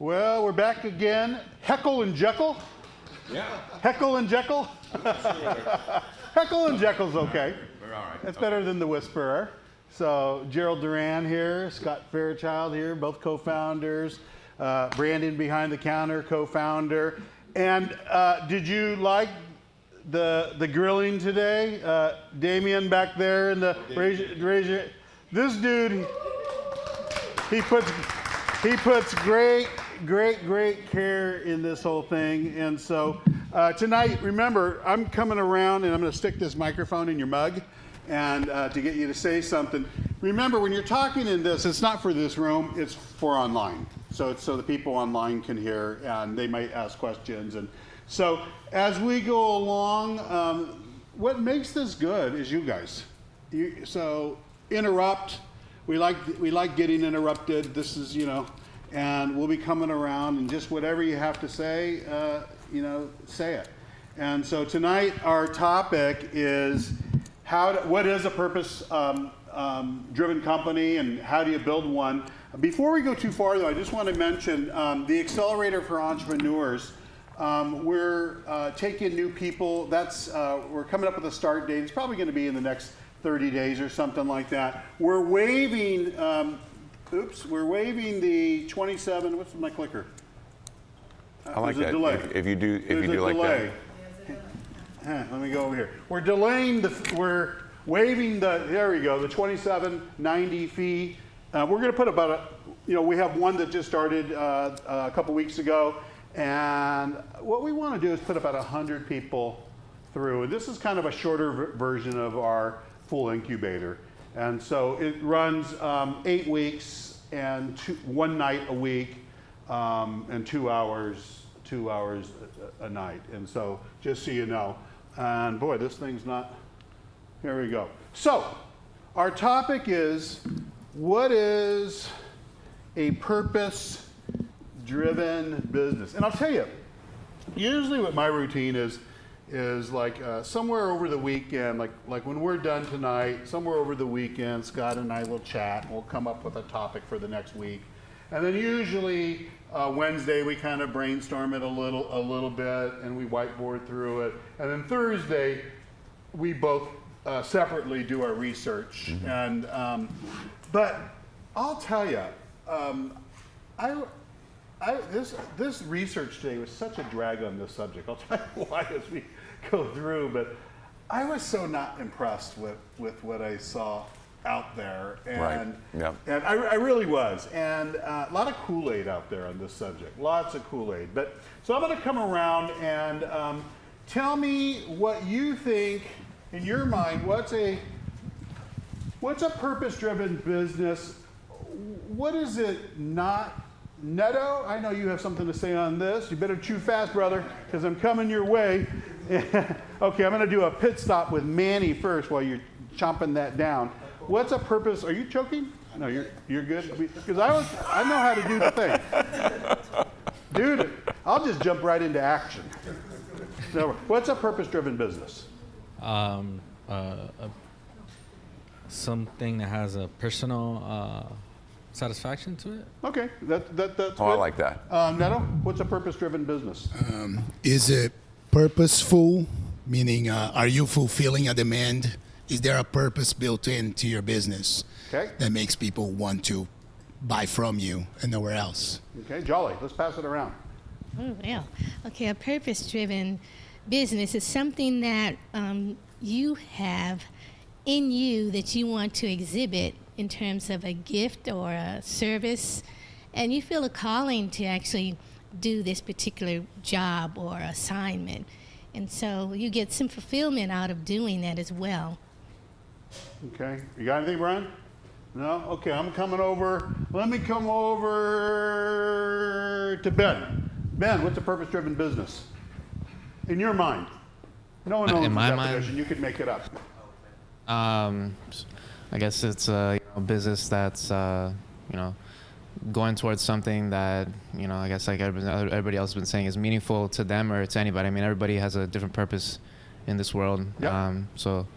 Well, we're back again. Heckle and Jekyll? Yeah. Heckle and Jekyll? Heckle and Jekyll's okay. We're all right. It's better than the Whisperer. So Gerald Duran here, Scott Fairchild here, both co-founders. Brandon behind the counter, co-founder. And did you like the grilling today? Damien back there in the raise your, this dude, he puts great care in this whole thing. And so tonight, remember, I'm coming around and I'm going to stick this microphone in your mug and to get you to say something. Remember, when you're talking in this, it's not for this room, it's for online. So it's so the people online can hear and they might ask questions. And so as we go along, what makes this good is you guys. So interrupt. We like getting interrupted. This is, and we'll be coming around and just whatever you have to say, say it. And so tonight our topic is what is a purpose-driven company and how do you build one? Before we go too far, though, I just want to mention the Accelerator for Entrepreneurs. We're taking new people. We're coming up with a start date. It's probably going to be in the next 30 days or something like that. We're waiving. We're waiving the 27. What's my clicker? I like that. Delay. If you do like delay. That. Let me go over here. We're delaying we're waiving there we go, the $27.90 fee. We're going to put about we have one that just started a couple weeks ago, and what we want to do is put about 100 people through. And this is kind of a shorter version of our full incubator. And so it runs 8 weeks and one night a week and 2 hours a night. And so just so you know. And boy, this thing's not, here we go. So our topic is, what is a purpose-driven business? And I'll tell you, usually what my routine is like somewhere over the weekend, like when we're done tonight, somewhere over the weekend, Scott and I will chat. We'll come up with a topic for the next week. And then usually Wednesday we kind of brainstorm it a little bit and we whiteboard through it. And then Thursday we both separately do our research. Mm-hmm. And but I'll tell you, this research today was such a drag on this subject. I'll tell you why as we go through, but I was so not impressed with what I saw out there. And, right. Yeah. And I really was. And a lot of Kool-Aid out there on this subject, lots of Kool-Aid. But so I'm going to come around and tell me what you think in your mind. What's a purpose-driven business? What is it not? Neto, I know you have something to say on this. You better chew fast, brother, because I'm coming your way. Okay, I'm going to do a pit stop with Manny first while you're chomping that down. What's a purpose? Are you choking? No, you're good? Because I know how to do the thing. Dude, I'll just jump right into action. So, what's a purpose-driven business? Something that has a personal satisfaction to it. Okay, that's good. I like that. Neto, what's a purpose-driven business? Is it purposeful? Meaning, are you fulfilling a demand? Is there a purpose built into your business that makes people want to buy from you and nowhere else? Okay, Jolly, let's pass it around. Oh, yeah. Okay, a purpose-driven business is something that you have in you that you want to exhibit in terms of a gift or a service, and you feel a calling to actually do this particular job or assignment. And so you get some fulfillment out of doing that as well. Okay, you got anything, Brian? No? Okay, I'm coming over. Let me come over to Ben. Ben, what's a purpose-driven business? In your mind. No one knows the definition. You could make it up. I guess it's a business that's going towards something that I guess like everybody else has been saying is meaningful to them or to anybody. I mean, everybody has a different purpose in this world. Yep. So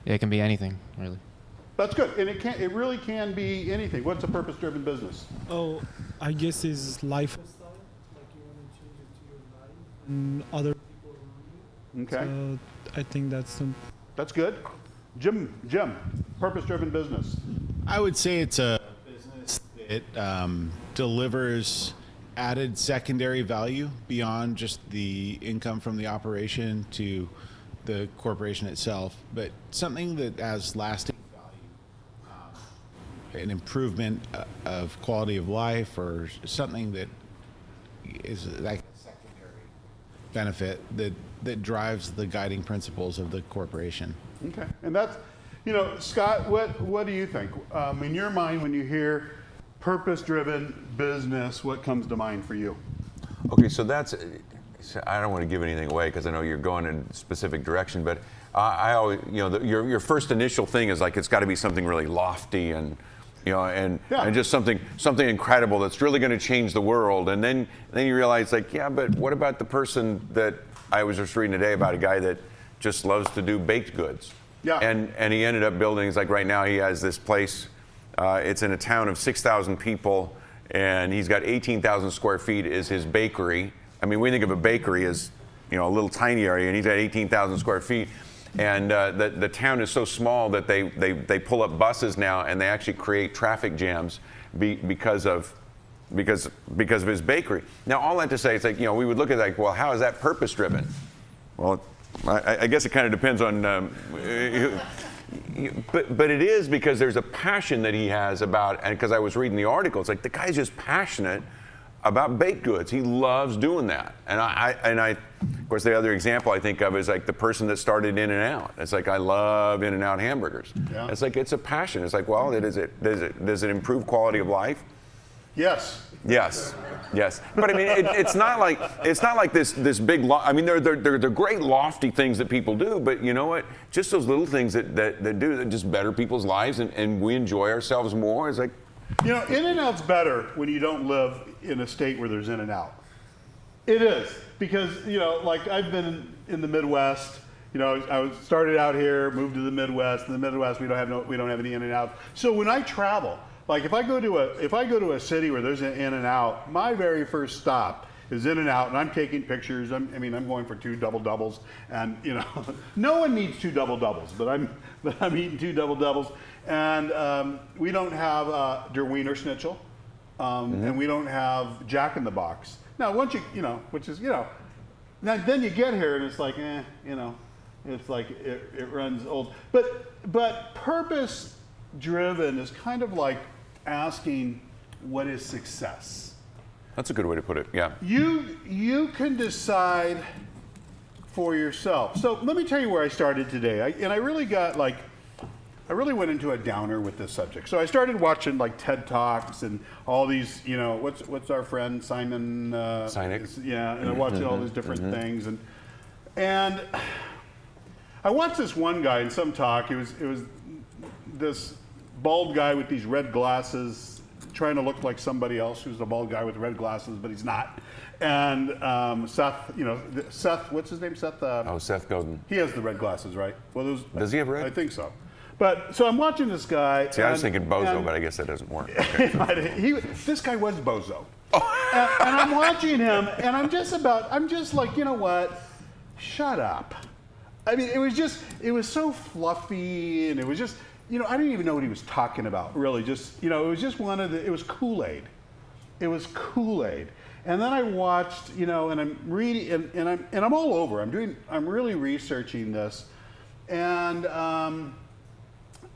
it can be anything, really. That's good, and it really can be anything. What's a purpose-driven business? Oh, I guess it's life. other. Okay. So I think That's good. Jim, purpose-driven business. I would say it's a business that delivers added secondary value beyond just the income from the operation to the corporation itself, but something that has lasting value, an improvement of quality of life, or something that is like a secondary benefit that drives the guiding principles of the corporation. Okay, and that's, Scott, what do you think? In your mind, when you hear purpose-driven business, what comes to mind for you? Okay, so I don't want to give anything away because I know you're going in a specific direction, but I always, your first initial thing is like it's got to be something really lofty and just something incredible that's really going to change the world, and then you realize like, yeah, but what about the person that I was just reading today about, a guy that just loves to do baked goods, and he ended up building. It's like right now he has this place. It's in a town of 6,000 people, and he's got 18,000 square feet is his bakery. I mean, we think of a bakery as, a little tiny area, and he's got 18,000 square feet. And the town is so small that they pull up buses now, and they actually create traffic jams because of his bakery. Now, all that to say, it's like, we would look at like, well, how is that purpose driven? Well, I guess it kind of depends on. But it is because there's a passion that he has about, and because I was reading the article, it's like the guy's just passionate about baked goods. He loves doing that. And I of course, the other example I think of is like the person that started In-N-Out. It's like, I love In-N-Out hamburgers. Yeah. It's like, it's a passion. It's like, well, does it improve quality of life? Yes. Yes. Yes. But I mean, it's not like this big, they're great lofty things that people do, but you know what? Just those little things that just better people's lives, and we enjoy ourselves more. It's like, In-N-Out's better when you don't live in a state where there's In-N-Out. It is, because, like I've been in the Midwest. I started out here, moved to the Midwest. In the Midwest, we don't have any In-N-Out. So when I travel, like if I go to a city where there's an In-N-Out, my very first stop is In-N-Out, and I'm taking pictures. I'm going for 2 double doubles, and no one needs 2 double doubles, but I'm eating 2 double doubles, and we don't have der Wiener Schnitzel, and we don't have Jack in the Box. Now, once now then you get here and it's like, it's like it runs old. But purpose driven is kind of like asking, what is success? That's a good way to put it. Yeah. You can decide for yourself. So let me tell you where I started today. I really went into a downer with this subject. So I started watching like TED Talks and all these, what's our friend Simon Sinek? Yeah, and I watched all these different things, and I watched this one guy in some talk. It was this bald guy with these red glasses, trying to look like somebody else who's a bald guy with red glasses, but he's not. And Seth, what's his name? Seth. Seth Godin. He has the red glasses, right? Well, does he have red? I think so. But so I'm watching this guy. See, I was thinking Bozo, but I guess that doesn't work. Okay. This guy was Bozo. And I'm watching him, and I'm just like, you know what? Shut up. I mean, it was so fluffy, and it was just, I didn't even know what he was talking about, really. Just, it was just it was Kool-Aid. It was Kool-Aid. And then I watched, and I'm reading, and I'm all over. I'm really researching this, and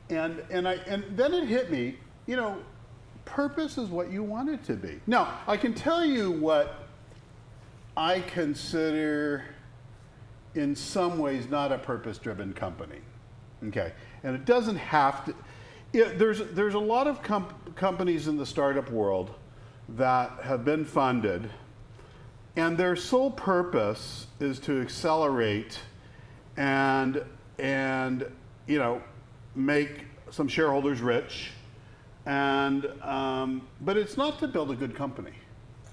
then it hit me, purpose is what you want it to be. Now, I can tell you what I consider in some ways not a purpose-driven company, okay? And it doesn't have to, there's a lot of companies in the startup world that have been funded, and their sole purpose is to accelerate and make some shareholders rich, and but it's not to build a good company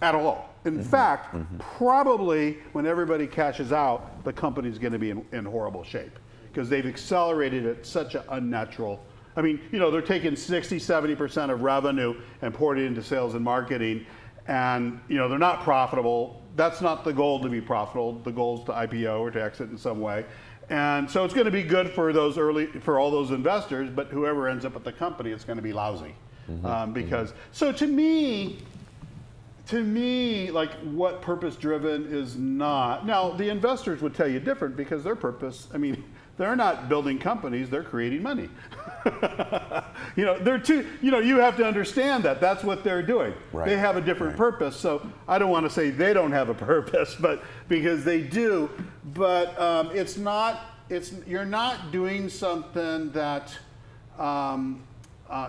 at all. In fact, probably when everybody cashes out, the company's going to be in horrible shape because they've accelerated at such an unnatural. I mean, they're taking 60, 70% of revenue and pouring it into sales and marketing, and they're not profitable. That's not the goal, to be profitable. The goal is to IPO or to exit in some way. And so it's going to be good for all those investors, but whoever ends up at the company, it's going to be lousy. Because so to me, like, what purpose-driven is not. Now, the investors would tell you different, because their purpose, they're not building companies, they're creating money. You have to understand that. That's what they're doing. Right. They have a different purpose. So I don't want to say they don't have a purpose, but because they do. But you're not doing something that,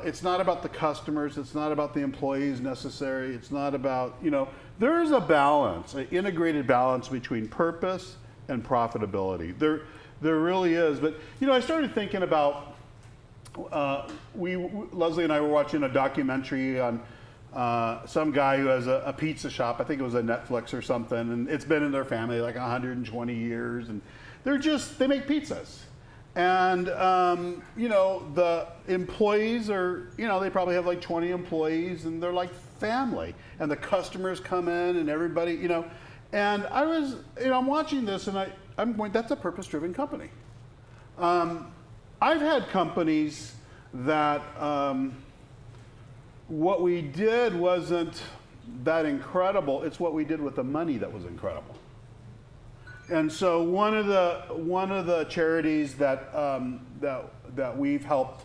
it's not about the customers, it's not about the employees necessarily, it's not about, there is a balance, an integrated balance between purpose and profitability. There really is. But, I started thinking about, Leslie and I were watching a documentary on some guy who has a pizza shop. I think it was a Netflix or something, and it's been in their family like 120 years, and they make pizzas. And, the employees are, they probably have like 20 employees, and they're like family, and the customers come in and everybody, and I was, I'm watching this, and I'm going, that's a purpose-driven company. I've had companies that what we did wasn't that incredible. It's what we did with the money that was incredible. And so one of the charities that we've helped,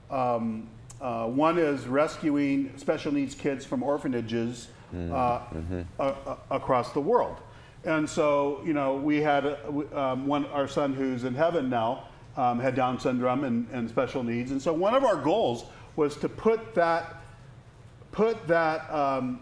one is rescuing special needs kids from orphanages across the world. And so, we had our son who's in heaven now, had Down syndrome and special needs. And so one of our goals was to put that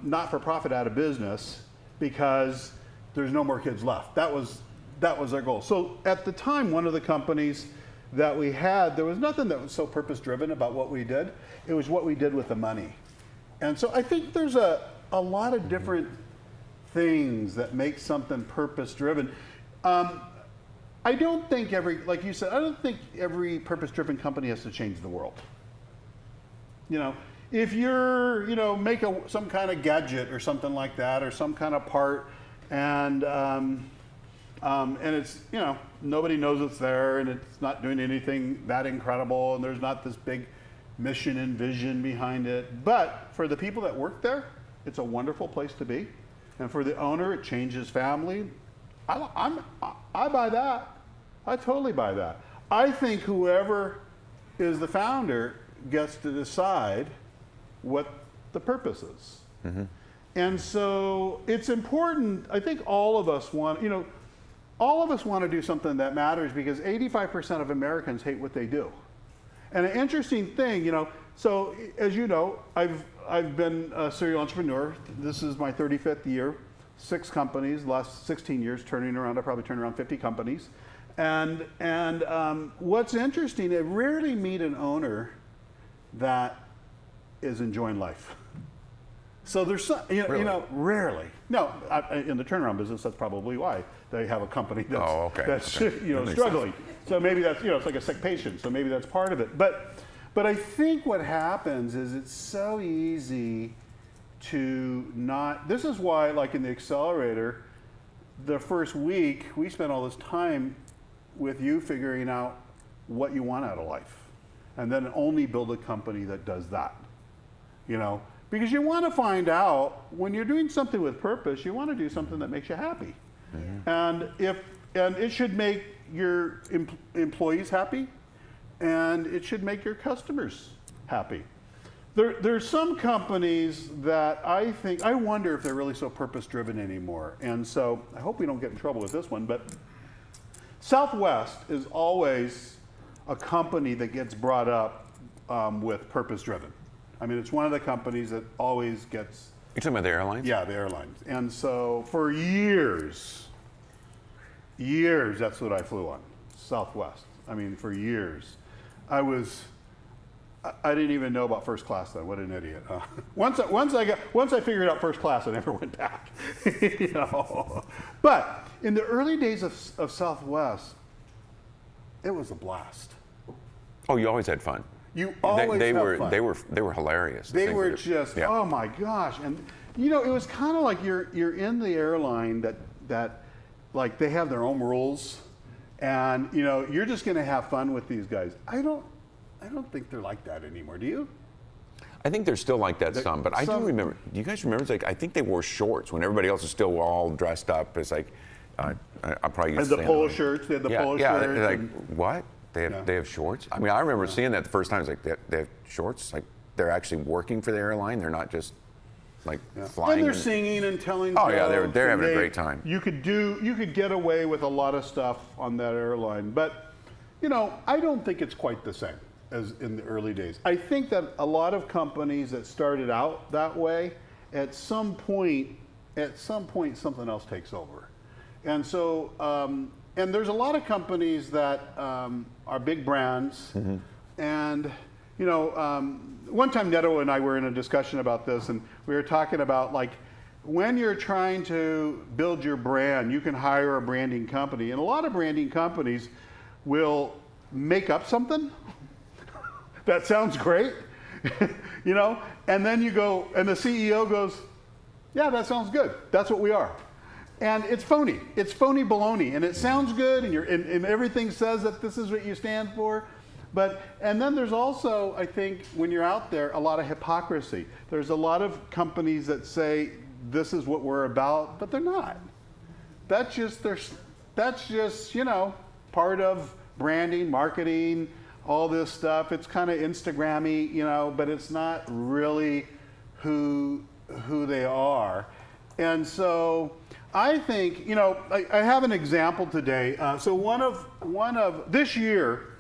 not-for-profit out of business, because there's no more kids left. That was our goal. So at the time, one of the companies that we had, there was nothing that was so purpose-driven about what we did. It was what we did with the money. And so I think there's a lot of different things that make something purpose-driven. I don't think like you said, I don't think every purpose-driven company has to change the world. If you're, make some kind of gadget or something like that, or some kind of part, and it's, nobody knows it's there, and it's not doing anything that incredible, and there's not this big mission and vision behind it. But for the people that work there, it's a wonderful place to be. And for the owner, it changes family. I buy that. I totally buy that. I think whoever is the founder gets to decide what the purpose is. And so it's important. I think all of us want to do something that matters, because 85% of Americans hate what they do. And an interesting thing, so as you know, I've been a serial entrepreneur. This is my 35th year, 6 companies, last 16 years turning around. I probably turned around 50 companies. And what's interesting, I rarely meet an owner that is enjoying life. So there's some, Really? Rarely. No, in the turnaround business, that's probably why they have a company that's struggling. So maybe that's, it's like a sick patient. So maybe that's part of it. But I think what happens is it's so easy to not. This is why, like in the accelerator, the first week we spent all this time with you figuring out what you want out of life, and then only build a company that does that. Because you want to find out, when you're doing something with purpose, you want to do something that makes you happy. And it should make your employees happy, and it should make your customers happy. There's some companies that I wonder if they're really so purpose-driven anymore. And so I hope we don't get in trouble with this one, but Southwest is always a company that gets brought up with purpose-driven. It's one of the companies that always gets. You're talking about the airlines? Yeah, the airlines. And so for years, that's what I flew on, Southwest. For years. I didn't even know about first class then. What an idiot. Once I figured out first class, I never went back. But in the early days of Southwest, it was a blast. Oh, you always had fun. You always they have were fun. They were hilarious. They were just, oh my gosh. You know, it was kind of like you're in the airline that like they have their own rules, and you know you're just going to have fun with these guys. I don't think they're like that anymore. Do you? I think they're still like that some, but I do remember. Do you guys remember? It's like I think they wore shorts when everybody else is still all dressed up. It's like I probably and the polo shirts. They had the polo shirts. Yeah, like what? They have shorts. I mean, I remember seeing that the first time. It's like they have shorts. Like they're actually working for the airline. They're not just like flying. And they're singing and telling. Oh jokes, yeah, they're having a great time. You could get away with a lot of stuff on that airline, but you know, I don't think it's quite the same as in the early days. I think that a lot of companies that started out that way, at some point something else takes over. And so, and there's a lot of companies that are big brands. Mm-hmm. And, you know, one time Neto and I were in a discussion about this, and we were talking about like, when you're trying to build your brand, you can hire a branding company. And a lot of branding companies will make up something that sounds great, you know, and then you go, and the CEO goes, yeah, that sounds good. That's what we are. And it's phony. It's phony baloney. And it sounds good, and everything says that this is what you stand for. And then there's also, I think, when you're out there, a lot of hypocrisy. There's a lot of companies that say, this is what we're about, but they're not. That's just, you know, part of branding, marketing, all this stuff. It's kind of Instagram-y, you know, but it's not really who they are. And so I think, you know, I have an example today. So one of this year,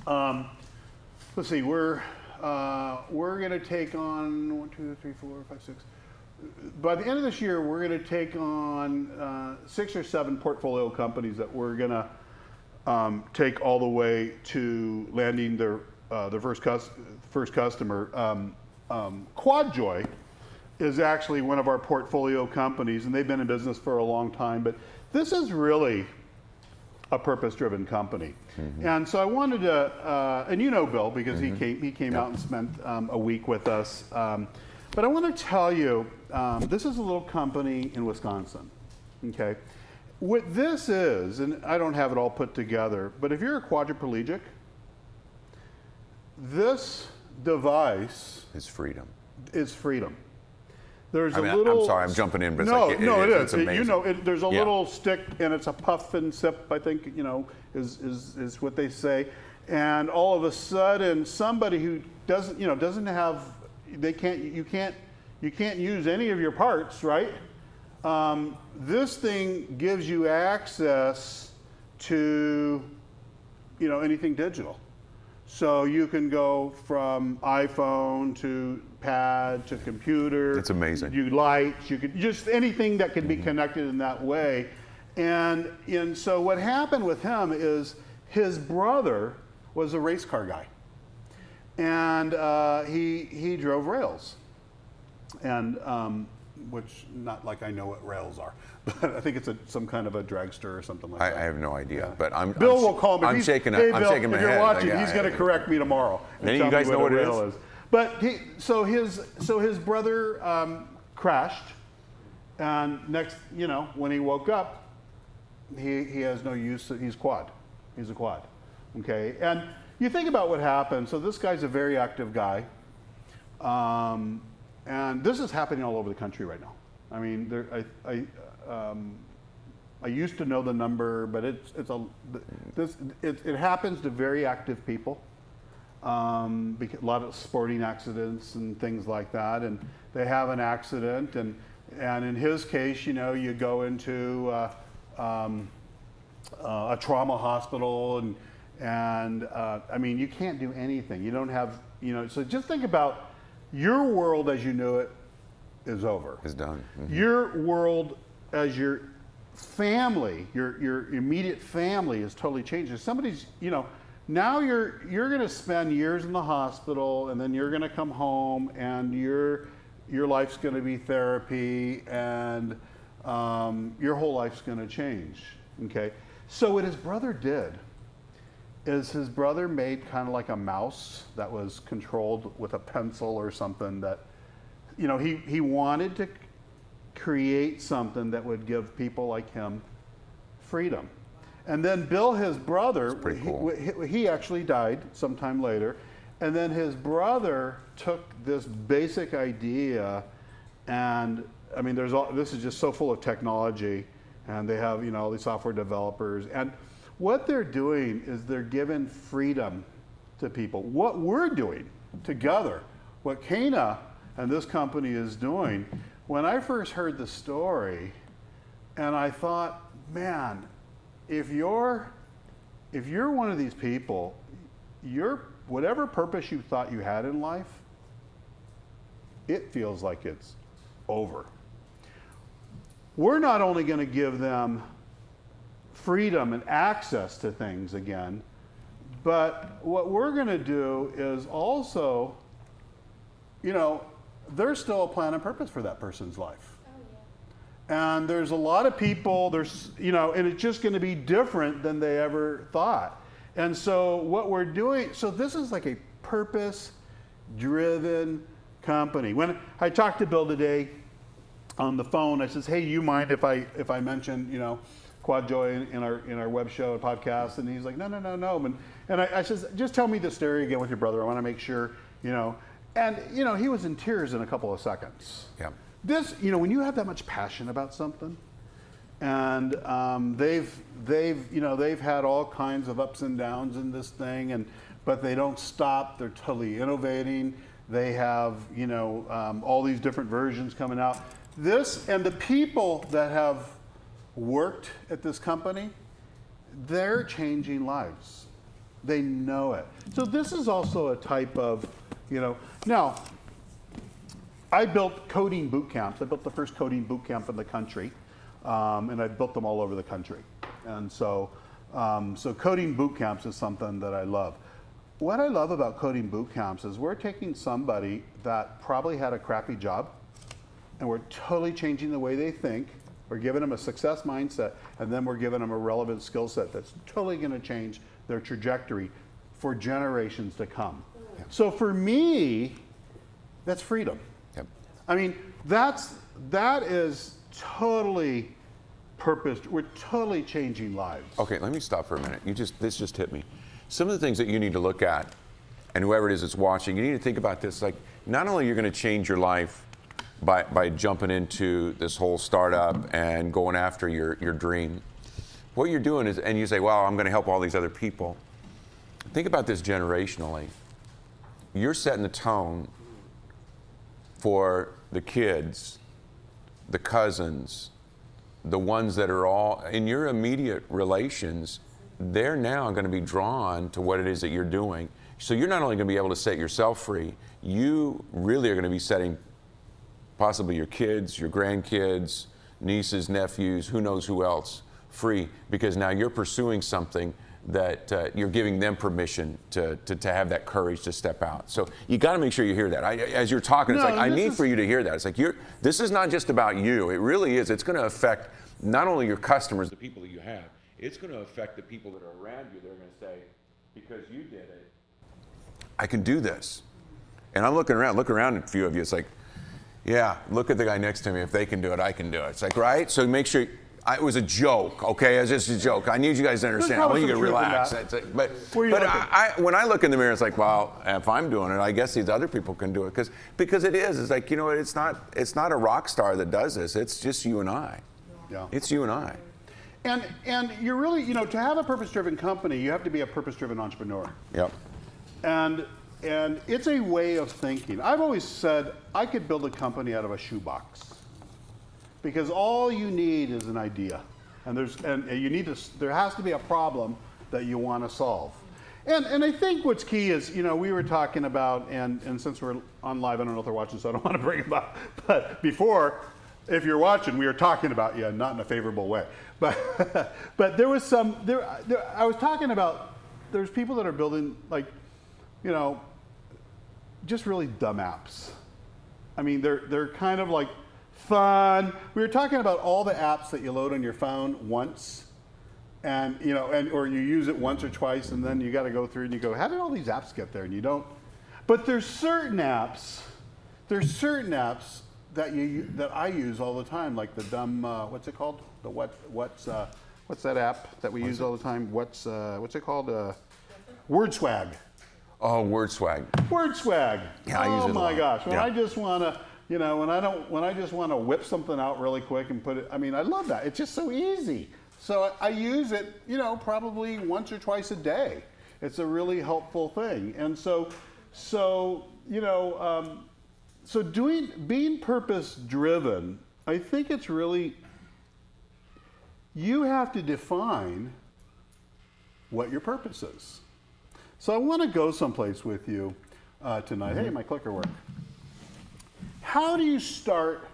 let's see, we're going to take on 1, 2, 3, 4, 5, 6. By the end of this year, we're going to take on 6 or 7 portfolio companies that we're going to take all the way to landing their first customer. QuadJoy is actually one of our portfolio companies, and they've been in business for a long time. But this is really a purpose-driven company, mm-hmm. And so I wanted to, and you know Bill because mm-hmm. he came out and spent a week with us. But I want to tell you, this is a little company in Wisconsin. Okay. What this is, and I don't have it all put together, but if you're a quadriplegic, this device is freedom. There's I'm sorry, I'm jumping in, but it is. It's amazing. You know, there's a little stick, and it's a puff and sip. I think you know is what they say. And all of a sudden, somebody who doesn't have, you can't use any of your parts, right? This thing gives you access to, you know, anything digital. So you can go from iPhone to pad to computer. It's amazing. Lights, you could just anything that can be connected in that way. And so what happened with him is his brother was a race car guy, and he drove rails, and which not like I know what rails are, but I think it's some kind of a dragster or something like that. I have no idea, but Bill will call me. I'm shaking my Bill, head. if you're watching, he's going to correct me tomorrow. Any of you guys know what it is? But his brother crashed, and next, you know, when he woke up, he has no use. He's a quad. Okay, and you think about what happened. So this guy's a very active guy. And this is happening all over the country right now. I mean, I used to know the number, but it happens to very active people. A lot of sporting accidents and things like that, and they have an accident, and in his case, you know, you go into a trauma hospital, and I mean, you can't do anything. You don't have, you know. So just think about. Your world as you knew it is over. Is done. Mm-hmm. Your world as your family, your immediate family is totally changed. If somebody's, you know, now you're going to spend years in the hospital, and then you're going to come home, and your life's going to be therapy, and your whole life's going to change. Okay. So what his brother did is his brother made kind of like a mouse that was controlled with a pencil or something that you know, he wanted to create something that would give people like him freedom. And then Bill, his brother, cool. he actually died sometime later. And then his brother took this basic idea, and I mean, this is just so full of technology, and they have, you know, all these software developers. And what they're doing is they're giving freedom to people. What we're doing together, what Cana and this company is doing, when I first heard the story, and I thought, man, if you're one of these people, whatever purpose you thought you had in life, it feels like it's over. We're not only going to give them freedom and access to things again, but what we're going to do is also, you know, there's still a plan and purpose for that person's life. And there's a lot of people, you know, and it's just going to be different than they ever thought. And so what we're doing, so this is like a purpose-driven company. When I talked to Bill today on the phone, I says, hey, you mind if I mention, you know, Quad Joy in our web show and podcast? And he's like, no. And I says, just tell me the story again with your brother. I want to make sure, you know. And, you know, he was in tears in a couple of seconds. Yeah. This, you know, when you have that much passion about something, and they've had all kinds of ups and downs in this thing, but they don't stop. They're totally innovating. They have, you know, all these different versions coming out. This, and the people that have worked at this company, they're changing lives. They know it. So this is also a type of, you know, now, I built coding boot camps. I built the first coding boot camp in the country, and I've built them all over the country. And so, so coding boot camps is something that I love. What I love about coding boot camps is we're taking somebody that probably had a crappy job, and we're totally changing the way they think. We're giving them a success mindset, and then we're giving them a relevant skill set that's totally going to change their trajectory for generations to come. Yeah. So for me, that's freedom. Yep. I mean, that is totally purposed. We're totally changing lives. Okay, let me stop for a minute. This just hit me. Some of the things that you need to look at, and whoever it is that's watching, you need to think about this. Like, not only you're going to change your life by jumping into this whole startup and going after your dream. What you're doing is, and you say, well, I'm going to help all these other people. Think about this generationally. You're setting the tone for the kids, the cousins, the ones that are all in your immediate relations. They're now going to be drawn to what it is that you're doing. So you're not only going to be able to set yourself free, you really are going to be setting possibly your kids, your grandkids, nieces, nephews, who knows who else, free, because now you're pursuing something that you're giving them permission to have that courage to step out. So you got to make sure you hear that. As you're talking, it's like, I need for you to hear that. It's like, this is not just about you. It really is. It's going to affect not only your customers, the people that you have, it's going to affect the people that are around you. They're going to say, because you did it, I can do this. And I'm looking around at a few of you. It's like, yeah, look at the guy next to me. If they can do it, I can do it. It's like, right? So make sure. It was a joke, okay? It was just a joke. I need you guys to understand. I want you to relax. But when I look in the mirror, it's like, well, if I'm doing it, I guess these other people can do it. Because it is. It's like, you know, it's not a rock star that does this. It's just you and I. Yeah. It's you and I. And you're really, you know, to have a purpose-driven company, you have to be a purpose-driven entrepreneur. Yep. And it's a way of thinking. I've always said I could build a company out of a shoebox. Because all you need is an idea, and there has to be a problem that you want to solve. And I think what's key is, you know, we were talking about, and since we're on live, I don't know if they're watching, so I don't want to bring them up. But before, if you're watching, we were talking about you, not in a favorable way. But there was I was talking about, there's people that are building, like, you know, just really dumb apps. I mean, they're kind of like fun. We were talking about all the apps that you load on your phone once, and you know, or you use it once or twice, and then you got to go through and you go, how did all these apps get there? And you don't. But there's certain apps there's certain apps that I use all the time, like the dumb, what's it called? The what's that app that we use all the time? What's it called? WordSwag. Oh, WordSwag. WordSwag. Yeah, I use it a lot. Oh my gosh! When Yeah. I just want to, when I just want to whip something out really quick and put it. I mean, I love that. It's just so easy. So I use it, probably once or twice a day. It's a really helpful thing, and being purpose driven, I think it's really, you have to define what your purpose is. So I want to go someplace with you tonight. Hey, my clicker worked. How do you start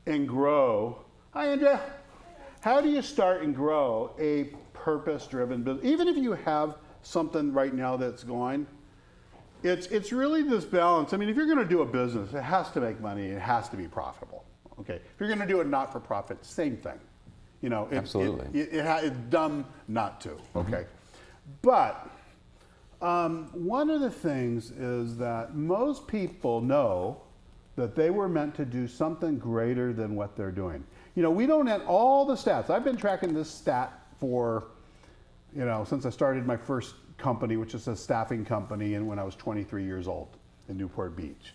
and grow? Hi, Andrea. How do you start and grow a purpose-driven business? Even if you have something right now that's going, it's really this balance. I mean, if you're going to do a business, it has to make money. It has to be profitable. Okay. If you're going to do a not-for-profit, same thing. Absolutely. It's dumb not to. Okay. But one of the things is that most people know that they were meant to do something greater than what they're doing. We don't have all the stats. I've been tracking this stat for, since I started my first company, which is a staffing company, and when I was 23 years old in Newport Beach.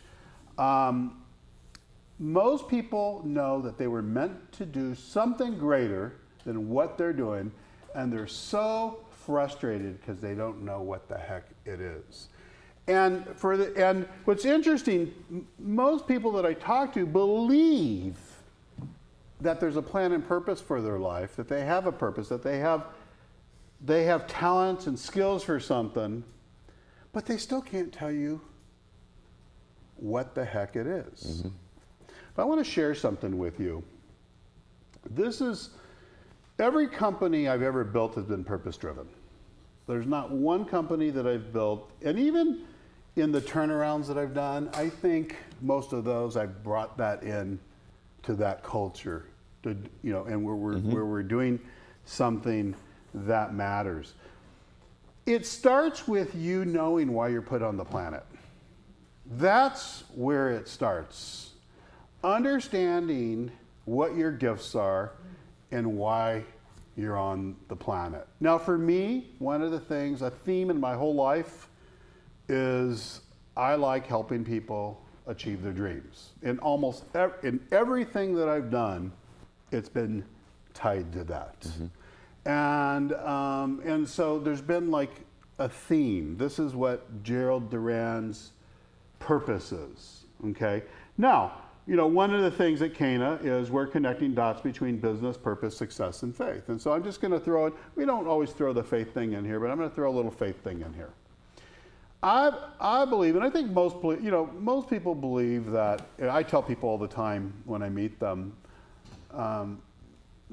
Most people know that they were meant to do something greater than what they're doing, and they're so frustrated because they don't know what the heck it is. And what's interesting, most people that I talk to believe that there's a plan and purpose for their life, that they have a purpose, that they have talents and skills for something, but they still can't tell you what the heck it is. Mm-hmm. But I want to share something with you. Every company I've ever built has been purpose-driven. There's not one company that I've built, and even in the turnarounds that I've done, I think most of those I've brought that in to that culture, and where we're doing something that matters. It starts with you knowing why you're put on the planet. That's where it starts. Understanding what your gifts are and why you're on the planet. Now, for me, one of the things, a theme in my whole life is I like helping people achieve their dreams. In almost in everything that I've done, it's been tied to that. Mm-hmm. And so there's been like a theme. This is what Gerald Duran's purpose is. Okay. Now, one of the things at Cana is we're connecting dots between business, purpose, success, and faith. And so I'm just going to throw it. We don't always throw the faith thing in here, but I'm going to throw a little faith thing in here. I believe, and I think most people believe that, and I tell people all the time when I meet them,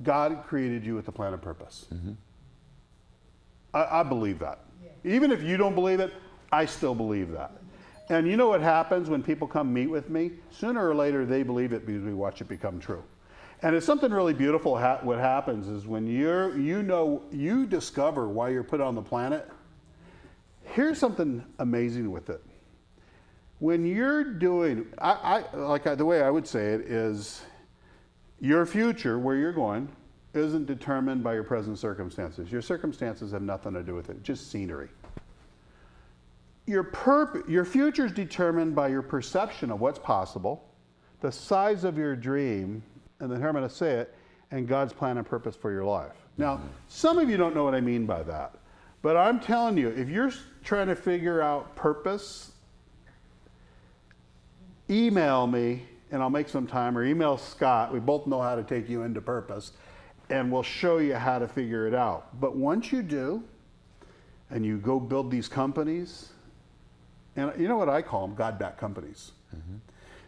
God created you with a plan and purpose. Mm-hmm. I believe that. Yeah. Even if you don't believe it, I still believe that. And you know what happens when people come meet with me? Sooner or later, they believe it because we watch it become true. And it's something really beautiful. What happens is when you discover why you're put on the planet. Here's something amazing with it. When you're doing, the way I would say it is, your future, where you're going, isn't determined by your present circumstances. Your circumstances have nothing to do with it, just scenery. Your future is determined by your perception of what's possible, the size of your dream, and then here I'm going to say it, and God's plan and purpose for your life. Now, some of you don't know what I mean by that, but I'm telling you, if you're trying to figure out purpose, email me and I'll make some time, or email Scott. We both know how to take you into purpose, and we'll show you how to figure it out. But once you do, and you go build these companies, and you know what I call them? God-backed companies. Mm-hmm.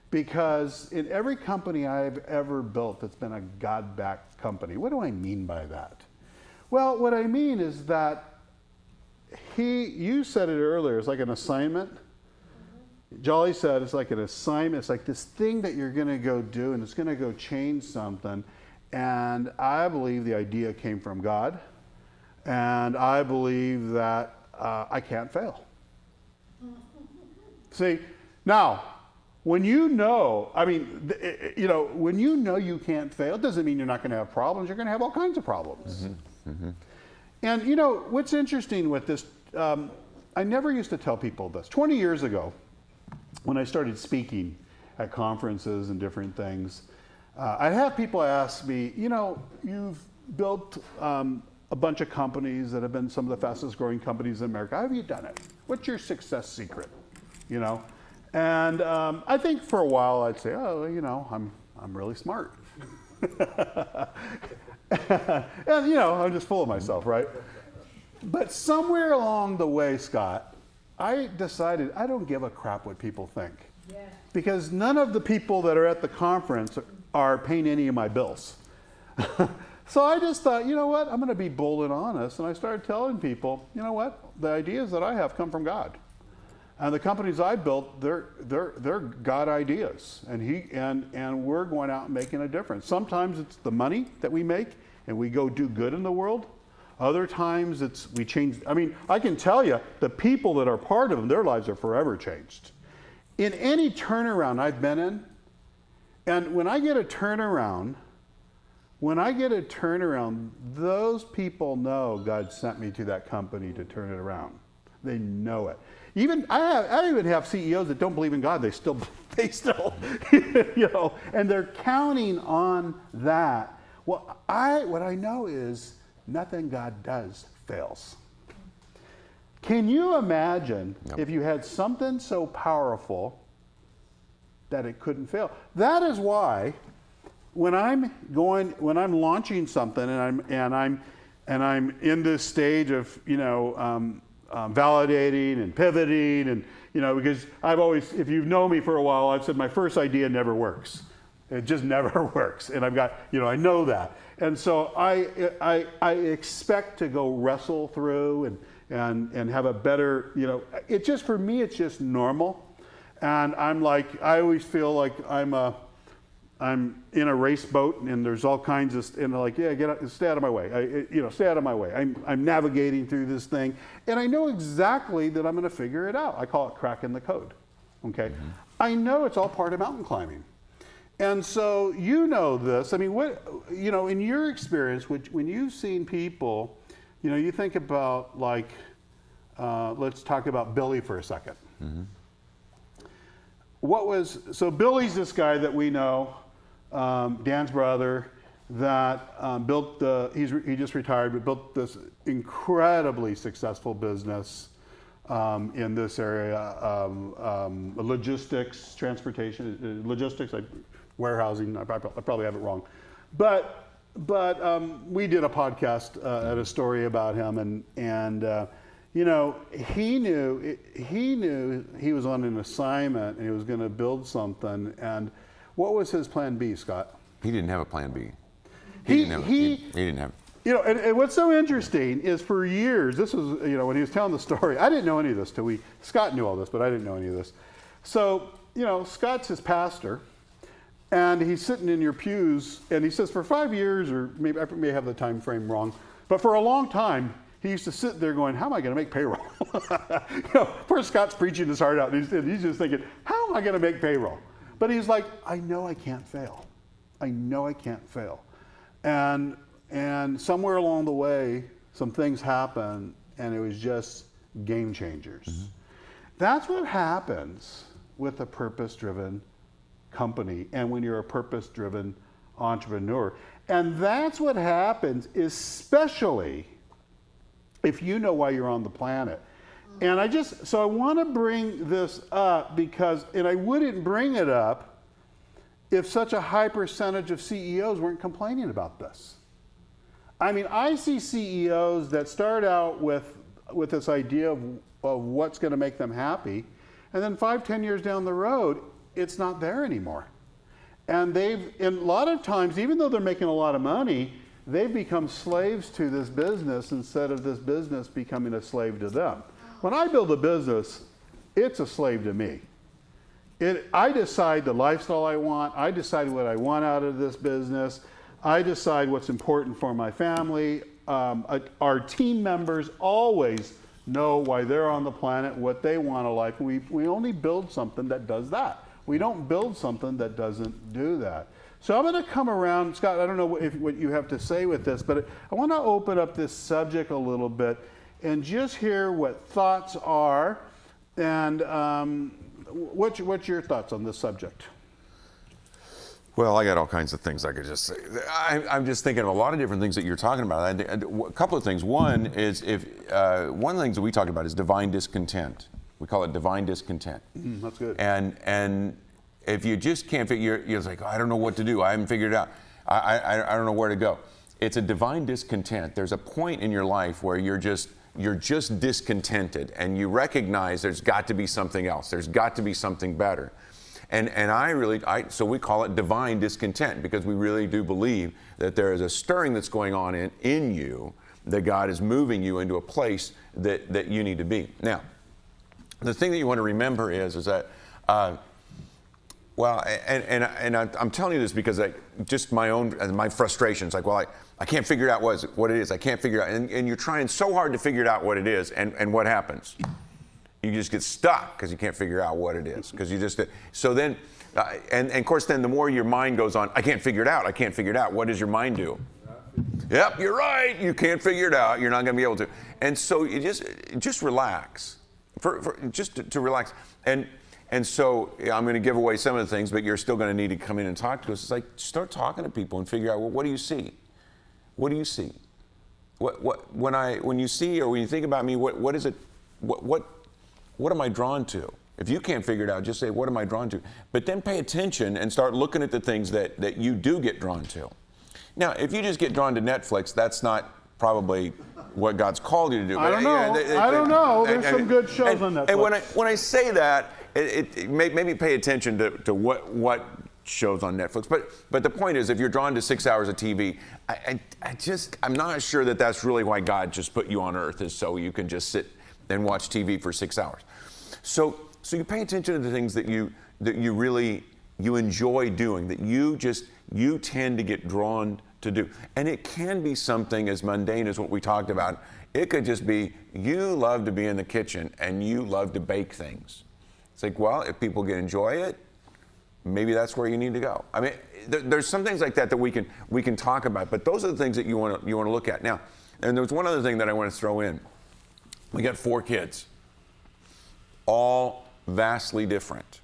Because in every company I've ever built that's been a God-backed company, what do I mean by that? Well, what I mean is that you said it earlier, it's like an assignment. Mm-hmm. Jolly said it's like an assignment. It's like this thing that you're going to go do, and it's going to go change something. And I believe the idea came from God. And I believe that I can't fail. See, now, when you know, I mean, you know, when you know you can't fail, it doesn't mean you're not going to have problems. You're going to have all kinds of problems. And you know, what's interesting with this, I never used to tell people this. 20 years ago, when I started speaking at conferences and different things, I'd have people ask me, you know, you've built a bunch of companies that have been some of the fastest growing companies in America. How have you done it? What's your success secret? You know? And I think for a while I'd say, oh, you know, I'm really smart. And, you know, I'm just full of myself, right? But somewhere along the way, Scott, I decided I don't give a crap what people think. Yeah. Because none of the people that are at the conference are paying any of my bills. So I just thought, you know what, I'm going to be bold and honest. And I started telling people, you know what, the ideas that I have come from God. And the companies I built, they're God ideas. And we're going out and making a difference. Sometimes it's the money that we make and we go do good in the world. Other times it's we change. I mean, I can tell you, the people that are part of them, their lives are forever changed. In any turnaround I've been in, and when I get a turnaround, those people know God sent me to that company to turn it around. They know it. Even I even have CEOs that don't believe in God. They still, you know, and they're counting on that. Well, what I know is nothing God does fails. Can you imagine if you had something so powerful that it couldn't fail? That is why when I'm launching something and I'm in this stage of, you know, validating and pivoting, and you know, because I've always, if you've known me for a while, I've said my first idea never works. It just never works, and I've got, you know, I know that, and so I expect to go wrestle through and have a better, you know, it just, for me, it's just normal, and I'm like, I always feel like I'm in a race boat, and there's all kinds of, and like, yeah, get out, stay out of my way. You know, stay out of my way. I'm navigating through this thing, and I know exactly that I'm going to figure it out. I call it cracking the code. Okay, I know it's all part of mountain climbing, and so you know this. I mean, what, you know, in your experience, when you've seen people, you know, you think about like, let's talk about Billy for a second. So Billy's this guy that we know. Dan's brother, that built he just retired, but built this incredibly successful business in this area, logistics, transportation, logistics, warehousing. I probably have it wrong, but we did a podcast at a story about him, and you know, he knew he was on an assignment and he was going to build something. And what was his plan B, Scott? He didn't have a plan B. He didn't have. You know, and what's so interesting is for years, this was, you know, when he was telling the story, I didn't know any of this till Scott knew all this, but I didn't know any of this. So, you know, Scott's his pastor, and he's sitting in your pews, and he says for 5 years, or maybe I may have the time frame wrong, but for a long time, he used to sit there going, how am I going to make payroll? You know, poor Scott's preaching his heart out, and he's just thinking, how am I going to make payroll? But he's like, I know I can't fail. I know I can't fail. And somewhere along the way, some things happened, and it was just game changers. That's what happens with a purpose-driven company and when you're a purpose-driven entrepreneur. And that's what happens, especially if you know why you're on the planet. And so I want to bring this up because, and I wouldn't bring it up if such a high percentage of CEOs weren't complaining about this. I mean, I see CEOs that start out with this idea of what's going to make them happy, and then 5-10 years down the road, it's not there anymore. And and a lot of times, even though they're making a lot of money, they've become slaves to this business instead of this business becoming a slave to them. When I build a business, it's a slave to me. I decide the lifestyle I want. I decide what I want out of this business. I decide what's important for my family. Our team members always know why they're on the planet, what they want in life. We only build something that does that. We don't build something that doesn't do that. So I'm going to come around, Scott, I don't know what you have to say with this, but I want to open up this subject a little bit and just hear what thoughts are. And what's your thoughts on this subject? Well, I got all kinds of things I could just say. I'm just thinking of a lot of different things that you're talking about. A couple of things. One is one of the things that we talk about is divine discontent. We call it divine discontent. That's good. And if you just can't figure, you're like, oh, I don't know what to do. I haven't figured it out. I don't know where to go. It's a divine discontent. There's a point in your life where you're just discontented, and you recognize there's got to be something else. There's got to be something better. And so we call it divine discontent, because we really do believe that there is a stirring that's going on in you, that God is moving you into a place that you need to be. Now, the thing that you want to remember is that, I'm telling you this because just my frustrations, like, well, I can't figure out what it is. I can't figure it out. And you're trying so hard to figure out what it is, and what happens? You just get stuck because you can't figure out what it is. So then, and of course, then the more your mind goes on, I can't figure it out. I can't figure it out. What does your mind do? Yep, you're right. You can't figure it out. You're not going to be able to. And so you just relax, just to relax. And so I'm going to give away some of the things, but you're still going to need to come in and talk to us. It's like, start talking to people and figure out, well, what do you see? What do you see? When you see, or when you think about me, what is it? What am I drawn to? If you can't figure it out, just say, what am I drawn to? But then pay attention and start looking at the things that you do get drawn to. Now, if you just get drawn to Netflix, that's not probably what God's called you to do. I don't know. I don't know. There's some good shows on Netflix. And when I say that, maybe pay attention to what shows on Netflix. But the point is, if you're drawn to 6 hours of TV, I'm not sure that that's really why God just put you on earth, is so you can just sit and watch TV for 6 hours. So you pay attention to the things that you really enjoy doing, that you tend to get drawn to do. And it can be something as mundane as what we talked about. It could just be you love to be in the kitchen and you love to bake things. It's like, well, if people can enjoy it, maybe that's where you need to go. I mean, there's some things like that we can talk about, but those are the things that you want to look at. Now, and there's one other thing that I want to throw in. We got 4 kids, all vastly different.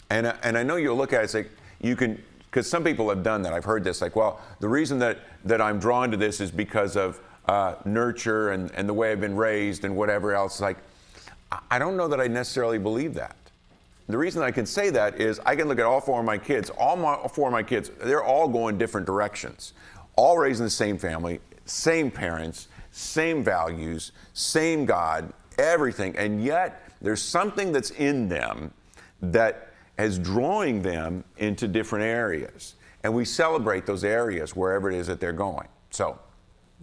And I know you'll look at it, it's like, you can, because some people have done that. I've heard this, like, well, the reason that I'm drawn to this is because of nurture and the way I've been raised and whatever else. Like, I don't know that I necessarily believe that. The reason I can say that is I can look at all 4 of my kids. All 4 of my kids, they're all going different directions. All raised in the same family, same parents, same values, same God, everything. And yet there's something that's in them that is drawing them into different areas. And we celebrate those areas wherever it is that they're going. So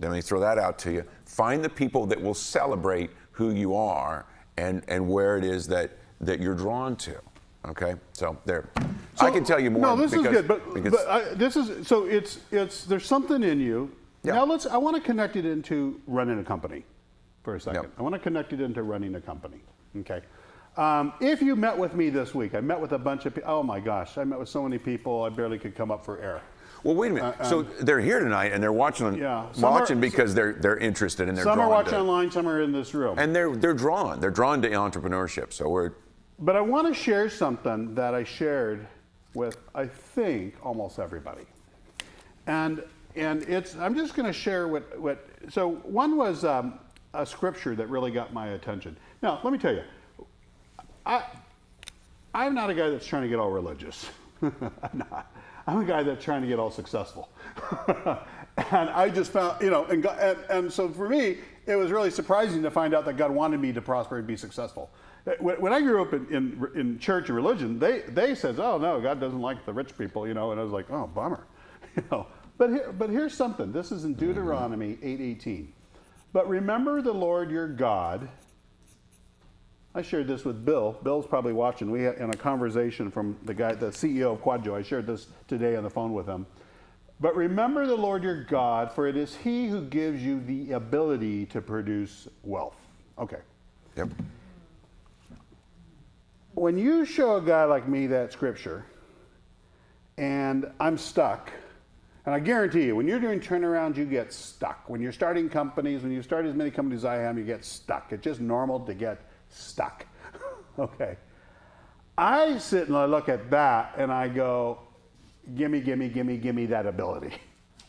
let me throw that out to you. Find the people that will celebrate who you are and where it is that you're drawn to. Okay, so there. So, I can tell you more. No, this is good, there's something in you. Yeah. Now I want to connect it into running a company for a second. Yep. I want to connect it into running a company. Okay. If you met with me this week, I met with a bunch of people. Oh my gosh, I met with so many people I barely could come up for air. Well, wait a minute. So they're here tonight and they're watching. Yeah, watching because they're interested and they're drawn. Some are watching online. Some are in this room. And they're drawn. They're drawn to entrepreneurship. So we're. But I want to share something that I shared with, I think, almost everybody. And I'm just going to share so one was a scripture that really got my attention. Now, let me tell you, I'm not a guy that's trying to get all religious. I'm not. I'm a guy that's trying to get all successful. And I just found, and so for me, it was really surprising to find out that God wanted me to prosper and be successful. When I grew up in church and religion, they said, oh no, God doesn't like the rich people, and I was like, oh, bummer. But here's something. This is in Deuteronomy 8:18. But remember the Lord your God. I shared this with Bill. Bill's probably watching. We had in a conversation from the CEO of Quadjo. I shared this today on the phone with him. But remember the Lord your God, for it is He who gives you the ability to produce wealth. Okay. Yep. when you show a guy like me that scripture, and I'm stuck, and I guarantee you, when you're doing turnarounds, you get stuck. When you're starting companies, when you start as many companies as I am, you get stuck. It's just normal to get stuck. Okay. I sit and I look at that and I go, gimme, gimme, gimme, gimme that ability.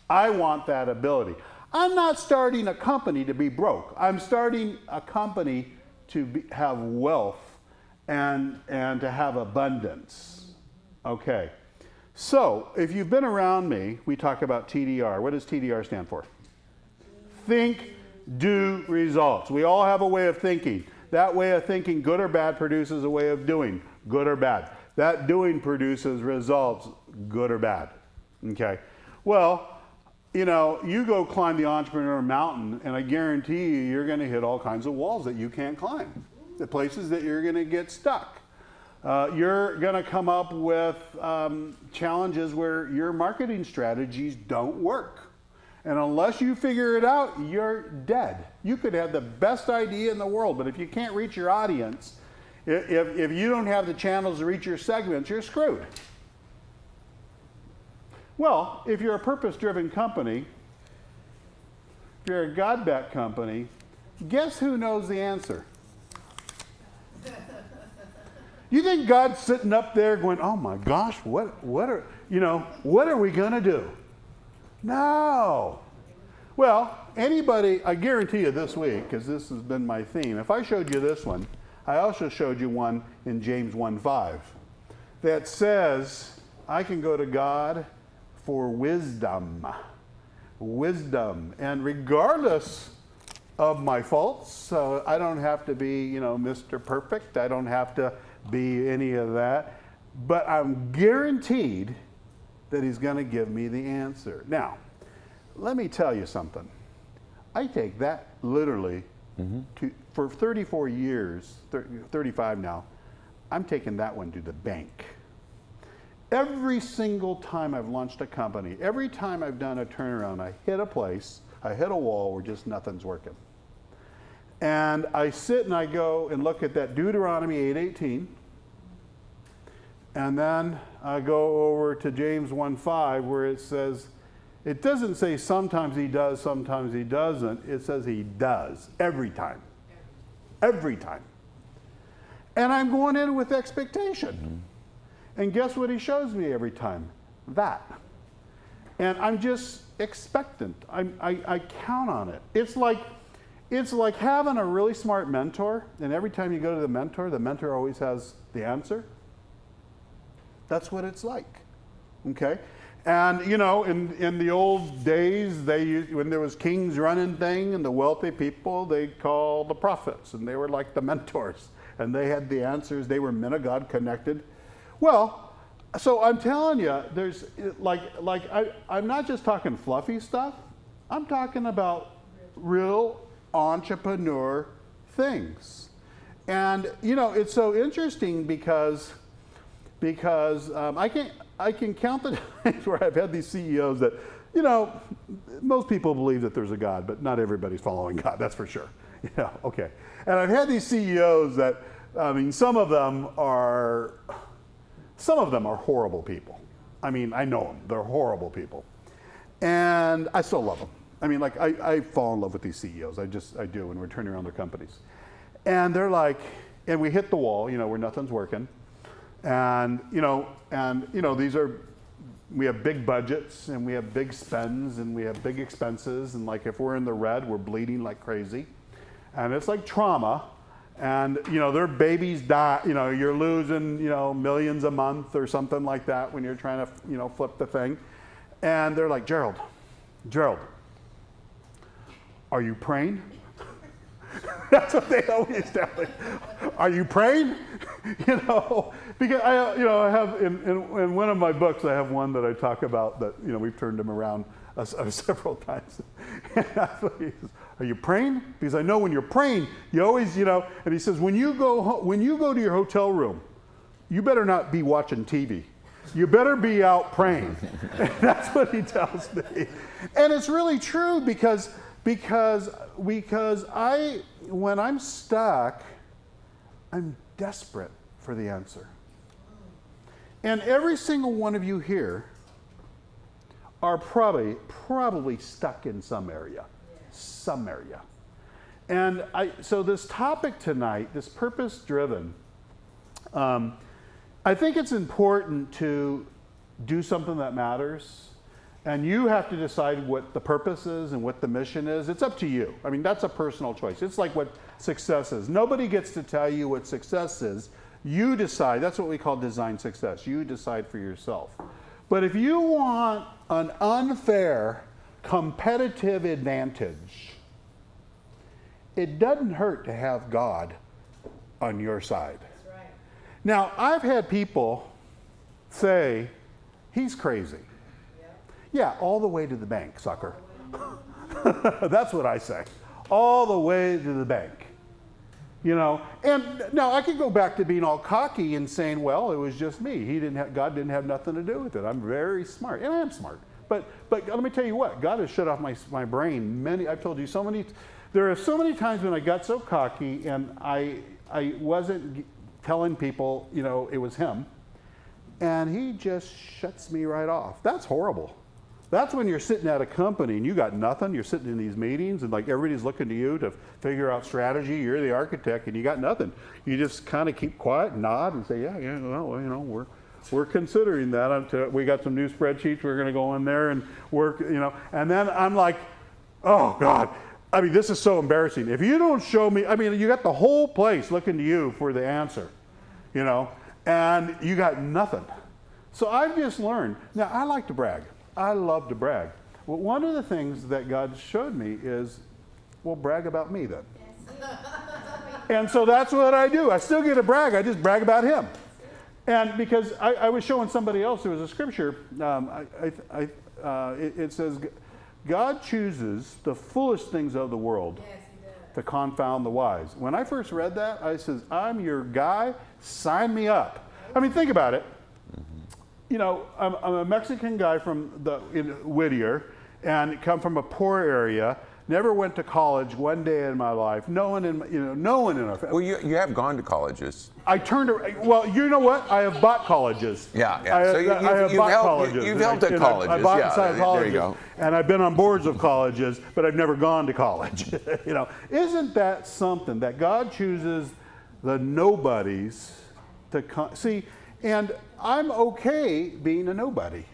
I want that ability. I'm not starting a company to be broke. I'm starting a company to have wealth and to have abundance. Okay. So, if you've been around me, we talk about TDR. What does TDR stand for? Think, do, results. We all have a way of thinking. That way of thinking, good or bad, produces a way of doing, good or bad. That doing produces results, good or bad. Okay? Well, you know, you go climb the entrepreneur mountain, and I guarantee you, you're going to hit all kinds of walls that you can't climb. The places that you're going to get stuck. You're going to come up with challenges where your marketing strategies don't work. And unless you figure it out, you're dead. You could have the best idea in the world, but if you can't reach your audience, if you don't have the channels to reach your segments, you're screwed. Well, if you're a purpose-driven company, if you're a God-backed company, guess who knows the answer? You think God's sitting up there going, oh my gosh, what are we going to do? No. Well, anybody, I guarantee you this week, because this has been my theme, if I showed you this one, I also showed you one in James 1:5 that says, I can go to God for wisdom. Wisdom. And regardless of my faults, so I don't have to be, Mr. Perfect. I don't have to be any of that, but I'm guaranteed that he's going to give me the answer. Now, let me tell you something. I take that literally for 34 years, 35 now, I'm taking that one to the bank. Every single time I've launched a company, every time I've done a turnaround, I hit a place, I hit a wall where just nothing's working. And I sit and I go and look at that Deuteronomy 8:18, and then I go over to James 1:5 where it says, it doesn't say sometimes he does, sometimes he doesn't. It says he does every time. Every time. And I'm going in with expectation. And guess what he shows me every time? That. And I'm just expectant. I count on it. It's like having a really smart mentor, and every time you go to the mentor always has the answer. That's what it's like. Okay? And in the old days, when there was kings running thing and the wealthy people, they called the prophets, and they were like the mentors, and they had the answers. They were men of God connected. Well, so I'm telling you, there's I'm not just talking fluffy stuff. I'm talking about real entrepreneur things. And it's so interesting because I can count the times where I've had these CEOs that, most people believe that there's a God, but not everybody's following God, that's for sure. Okay. And I've had these CEOs that, some of them are horrible people. I know them, they're horrible people. And I still love them. I fall in love with these CEOs. I do when we're turning around their companies. And they're like, and we hit the wall, where nothing's working. And, we have big budgets and we have big spends and we have big expenses. And if we're in the red, we're bleeding like crazy. And it's like trauma. And, their babies die, you're losing, millions a month or something like that when you're trying to, flip the thing. And they're like, Gerald, are you praying? That's what they always tell me. Are you praying? Because I have in one of my books, I have one that I talk about that we've turned him around several times. And that's what he says, are you praying? Because I know when you're praying, you always and he says when you go to your hotel room, you better not be watching TV. You better be out praying. And that's what he tells me. And it's really true because when I'm stuck, I'm desperate for the answer. And every single one of you here are probably stuck in some area. Some area. And so this topic tonight, this purpose-driven, I think it's important to do something that matters. And you have to decide what the purpose is and what the mission is. It's up to you. I mean, that's a personal choice. It's like what success is. Nobody gets to tell you what success is. You decide. That's what we call design success. You decide for yourself. But if you want an unfair, competitive advantage, it doesn't hurt to have God on your side. That's right. Now, I've had people say, he's crazy. Yeah, all the way to the bank, sucker. That's what I say. All the way to the bank. You know, and now I could go back to being all cocky and saying, well, it was just me. God didn't have nothing to do with it. I'm very smart, and I am smart. But let me tell you what, God has shut off my brain. I've told you so many. There are so many times when I got so cocky and I wasn't telling people, you know, it was him, and he just shuts me right off. That's horrible. That's when you're sitting at a company and you got nothing. You're sitting in these meetings and like everybody's looking to you to figure out strategy. You're the architect and you got nothing. You just kind of keep quiet, nod, and say, yeah, well, you know, we're considering that. We got some new spreadsheets. We're going to go in there and work, you know. And then I'm like, oh God, I mean, this is so embarrassing. If you don't show me, I mean, you got the whole place looking to you for the answer, you know, and you got nothing. So I've just learned. Now I like to brag. I love to brag. Well, one of the things that God showed me is, well, brag about me then. And so that's what I do. I still get to brag. I just brag about him. And because I was showing somebody else, there was a scripture. It says, God chooses the foolish things of the world to confound the wise. When I first read that, I says, I'm your guy. Sign me up. I mean, think about it. You know, I'm a Mexican guy from in Whittier, and come from a poor area. Never went to college one day in my life. No one in our family. Well, you have gone to colleges. I turned. Well, you know what? I have bought colleges. Yeah. You've helped at colleges. I bought inside colleges. There you go. And I've been on boards of colleges, but I've never gone to college. You know, isn't that something that God chooses the nobodies to see? And I'm okay being a nobody.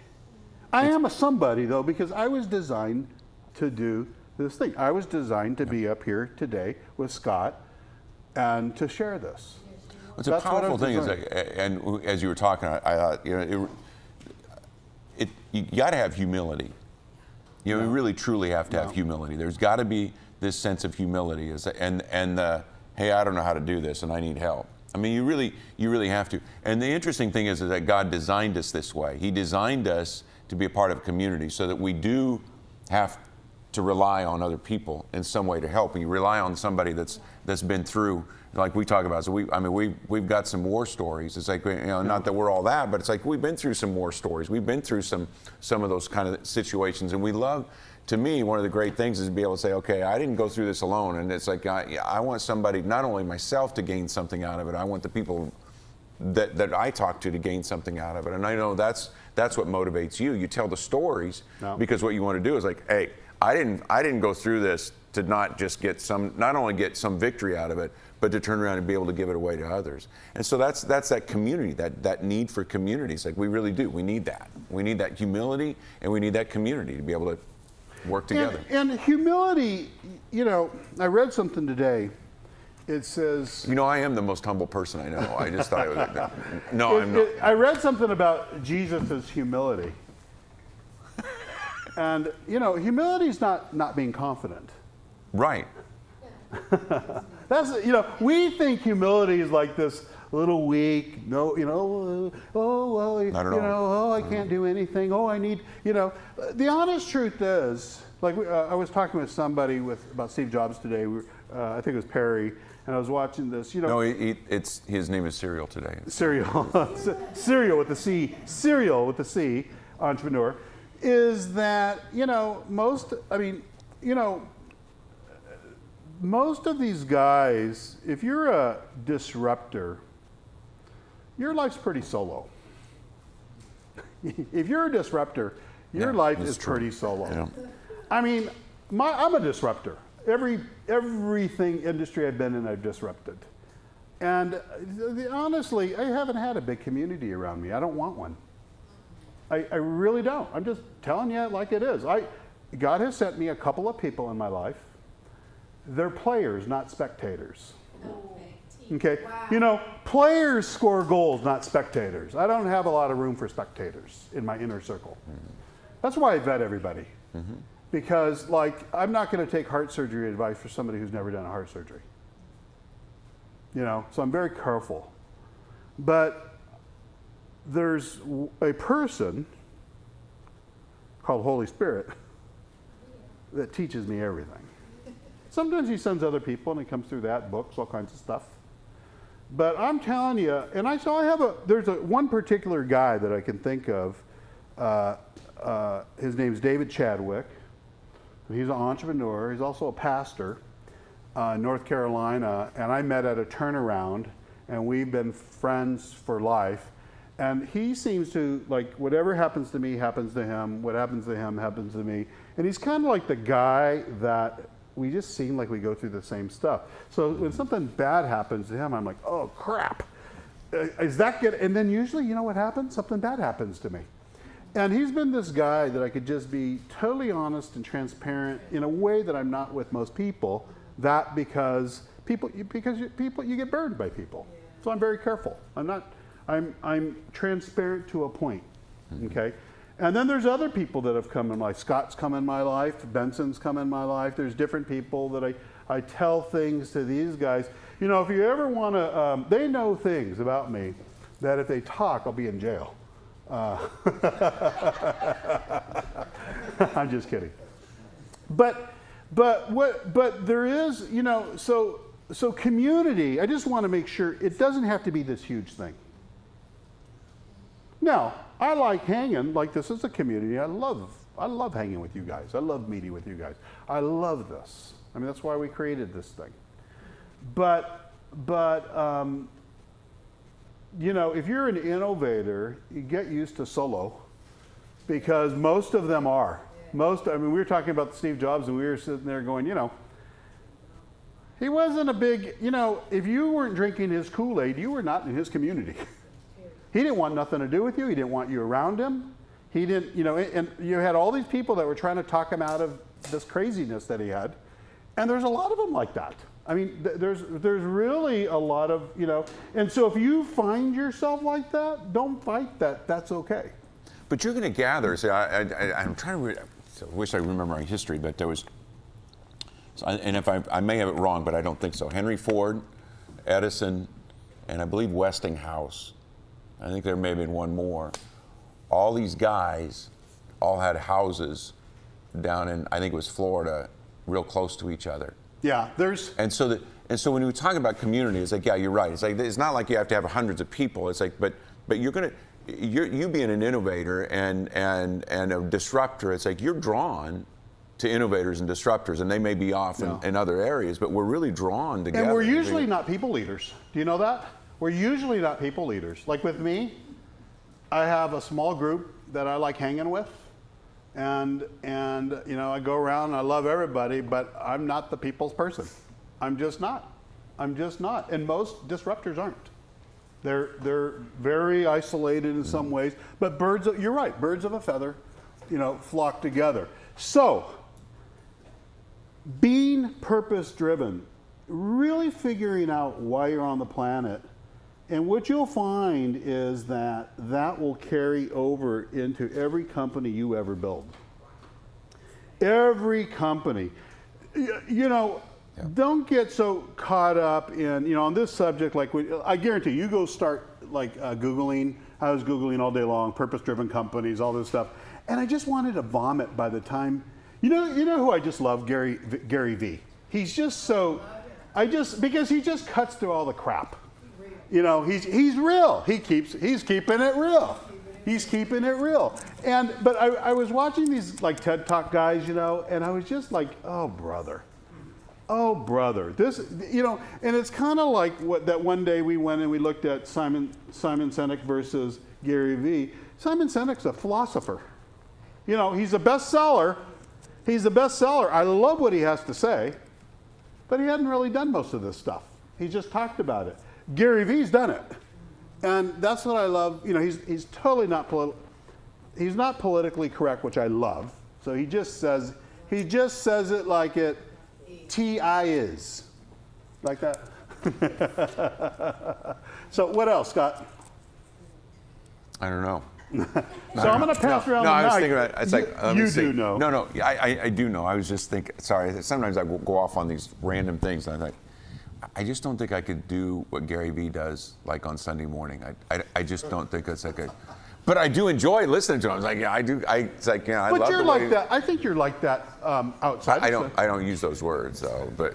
I am a somebody, though, because I was designed to do this thing. I was designed to be up here today with Scott and to share this. What's a powerful thing is, and as you were talking, I thought, you know, you got to have humility. You know, you really truly have to have humility. There's got to be this sense of humility, and hey, I don't know how to do this, and I need help. I mean, you really have to. And the interesting thing is that God designed us this way. He designed us to be a part of a community so that we do have to rely on other people in some way to help. And you rely on somebody that's been through, like we talk about. So we've got some war stories. It's like, you know, not that we're all that, but it's like we've been through some war stories. We've been through some of those kind of situations, and we love. To me, one of the great things is to be able to say, okay, I didn't go through this alone. And it's like, I want somebody, not only myself to gain something out of it, I want the people that I talk to gain something out of it. And I know that's what motivates you. You tell the stories because what you want to do is like, hey, I didn't go through this to not only get some victory out of it, but to turn around and be able to give it away to others. And so that's that community, that need for community. It's like we really do. We need that. We need that humility, and we need that community to be able to work together. And humility, you know, I read something today. It says... You know, I am the most humble person I know. I just thought it was... No, I'm not. I read something about Jesus' humility. And, you know, humility is not being confident. Right. That's, you know, we think humility is like this little weak, no, you know, oh, well, you know, oh, I can't do anything. Oh, I need, you know. The honest truth is, like, I was talking with somebody about Steve Jobs today. I think it was Perry, and I was watching this, you know. No, it's his name is Serial today. Serial. Serial with a C. Serial with a C, entrepreneur, is that, you know, most of these guys, if you're a disruptor, your life's pretty solo. If you're a disruptor, your life is pretty solo. Yeah. I mean, I'm a disruptor. Everything industry I've been in, I've disrupted. And honestly, I haven't had a big community around me. I don't want one. I really don't. I'm just telling you like it is. God has sent me a couple of people in my life. They're players, not spectators. Okay, wow. You know, players score goals, not spectators. I don't have a lot of room for spectators in my inner circle. That's why I vet everybody. Because, like, I'm not going to take heart surgery advice for somebody who's never done a heart surgery. You know, so I'm very careful. But there's a person called Holy Spirit that teaches me everything. Sometimes he sends other people and he comes through that, books, all kinds of stuff. But I'm telling you, and there's one particular guy that I can think of. His name's David Chadwick. He's an entrepreneur. He's also a pastor in North Carolina. And I met at a turnaround, and we've been friends for life. And he seems to, like, whatever happens to me happens to him. What happens to him happens to me. And he's kind of like the guy that we just seem like we go through the same stuff. So when something bad happens to him, I'm like, oh, crap. Is that good? And then usually, you know what happens? Something bad happens to me. And he's been this guy that I could just be totally honest and transparent in a way that I'm not with most people. That because you get burned by people. So I'm very careful. I'm transparent to a point. Okay. And then there's other people that have come in my life. Scott's come in my life. Benson's come in my life. There's different people that I tell things to these guys. You know, if you ever want to, they know things about me that if they talk, I'll be in jail. I'm just kidding. But there is, you know, so community, I just want to make sure it doesn't have to be this huge thing. Now, I like hanging, like this is a community. I love hanging with you guys. I love meeting with you guys. I love this. I mean, that's why we created this thing. But you know, if you're an innovator, you get used to solo, because most of them are. I mean, we were talking about Steve Jobs, and we were sitting there going, you know, he wasn't a big, you know, if you weren't drinking his Kool-Aid, you were not in his community. He didn't want nothing to do with you. He didn't want you around him. He didn't, you know, and you had all these people that were trying to talk him out of this craziness that he had. And there's a lot of them like that. I mean, there's really a lot of, you know, and so if you find yourself like that, don't fight that. That's okay. But you're going to gather. See, I'm trying to. I wish I remember my history, but there was. And if I may have it wrong, but I don't think so. Henry Ford, Edison, and I believe Westinghouse. I think there may have been one more. All these guys all had houses down in, I think it was Florida, real close to each other. Yeah, there's. And so when we talk about community, it's like, yeah, you're right. It's like, it's not like you have to have hundreds of people. It's like, but you being an innovator and a disruptor, it's like you're drawn to innovators and disruptors, and they may be off in other areas, but we're really drawn together. And we're usually not people leaders. Do you know that? We're usually not people leaders. Like with me, I have a small group that I like hanging with, and you know, I go around and I love everybody, but I'm not the people's person. I'm just not. I'm just not. And most disruptors aren't. They're very isolated in some ways, but you're right, birds of a feather, you know, flock together. So, being purpose-driven, really figuring out why you're on the planet, and what you'll find is that will carry over into every company you ever build. Every company. You know, don't get so caught up in, you know, on this subject, like, I guarantee you go start, like, Googling. I was Googling all day long, purpose-driven companies, all this stuff. And I just wanted to vomit by the time, you know who I just love? Gary V. He's just so, because he just cuts through all the crap. You know, he's real. He's keeping it real. He's keeping it real. But I was watching these, like, TED Talk guys, you know, and I was just like, oh, brother. Oh, brother, this, you know, and it's kind of like what that one day we went and we looked at Simon Sinek versus Gary Vee. Simon Sinek's a philosopher. You know, he's a bestseller. He's a bestseller. I love what he has to say, but he hadn't really done most of this stuff. He just talked about it. Gary Vee's done it, and that's what I love. You know, he's totally not he's not politically correct, which I love. So he just says it like it T.I. is. Like that. So what else, Scott? I don't know. So I'm going to pass around the mic. I was thinking about it. It's like, you do know. No, I do know. I was just thinking, sorry, sometimes I go off on these random things. And I think, I just don't think I could do what Gary Vee does, like on Sunday morning. I just don't think it's like a... But I do enjoy listening to him. I was like, yeah, I do. It's like, yeah, I love. But you're like that. I think you're like that outside. I don't use those words though. But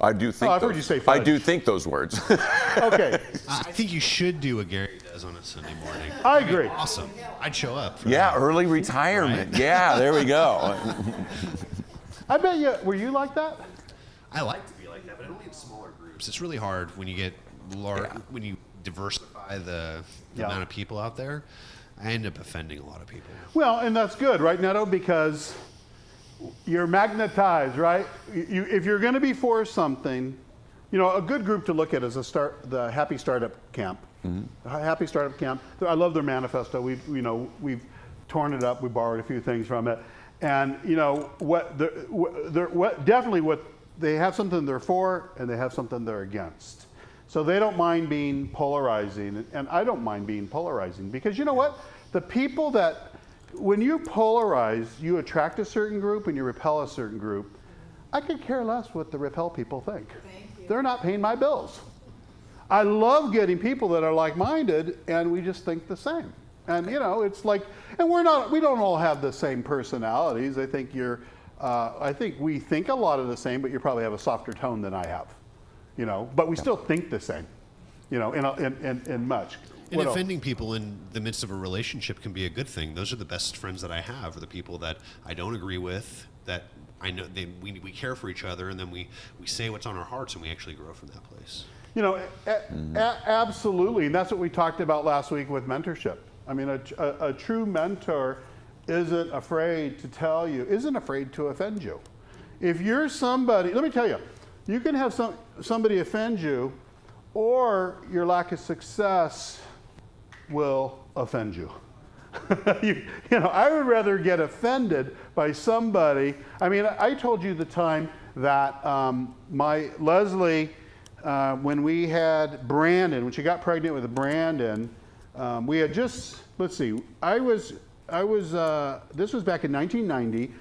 I do think. I've heard you say fudge. I do think those words. I Okay. think you should do what Gary does on a Sunday morning. I agree. Awesome. I'd show up. Yeah, early retirement. Right? Yeah, there we go. I bet you. Were you like that? I like to be like that, but only in smaller groups. It's really hard when you get large, when you diversify the amount of people out there. I end up offending a lot of people. Well, and that's good, right, Neto? Because you're magnetized, right? If you're going to be for something, you know, a good group to look at is the Happy Startup Camp. Mm-hmm. Happy Startup Camp. I love their manifesto. We've torn it up. We borrowed a few things from it, and you know definitely what they have something they're for, and they have something they're against. So they don't mind being polarizing, and I don't mind being polarizing, because you know what? The people that, when you polarize, you attract a certain group and you repel a certain group. I could care less what the repel people think. They're not paying my bills. I love getting people that are like-minded and we just think the same. And you know, it's like, and we don't all have the same personalities. I think I think we think a lot of the same, but you probably have a softer tone than I have. You know, but we still think the same, you know, in much. And offending people in the midst of a relationship can be a good thing. Those are the best friends that I have, are the people that I don't agree with, that I know we care for each other, and then we say what's on our hearts, and we actually grow from that place. You know, absolutely, and that's what we talked about last week with mentorship. I mean, a true mentor isn't afraid to offend you. If you're somebody, let me tell you, you can have somebody offend you, or your lack of success will offend you. You know, I would rather get offended by somebody. I mean, I told you the time that my Leslie, when we had Brandon, when she got pregnant with Brandon, we had just, let's see, this was back in 1990.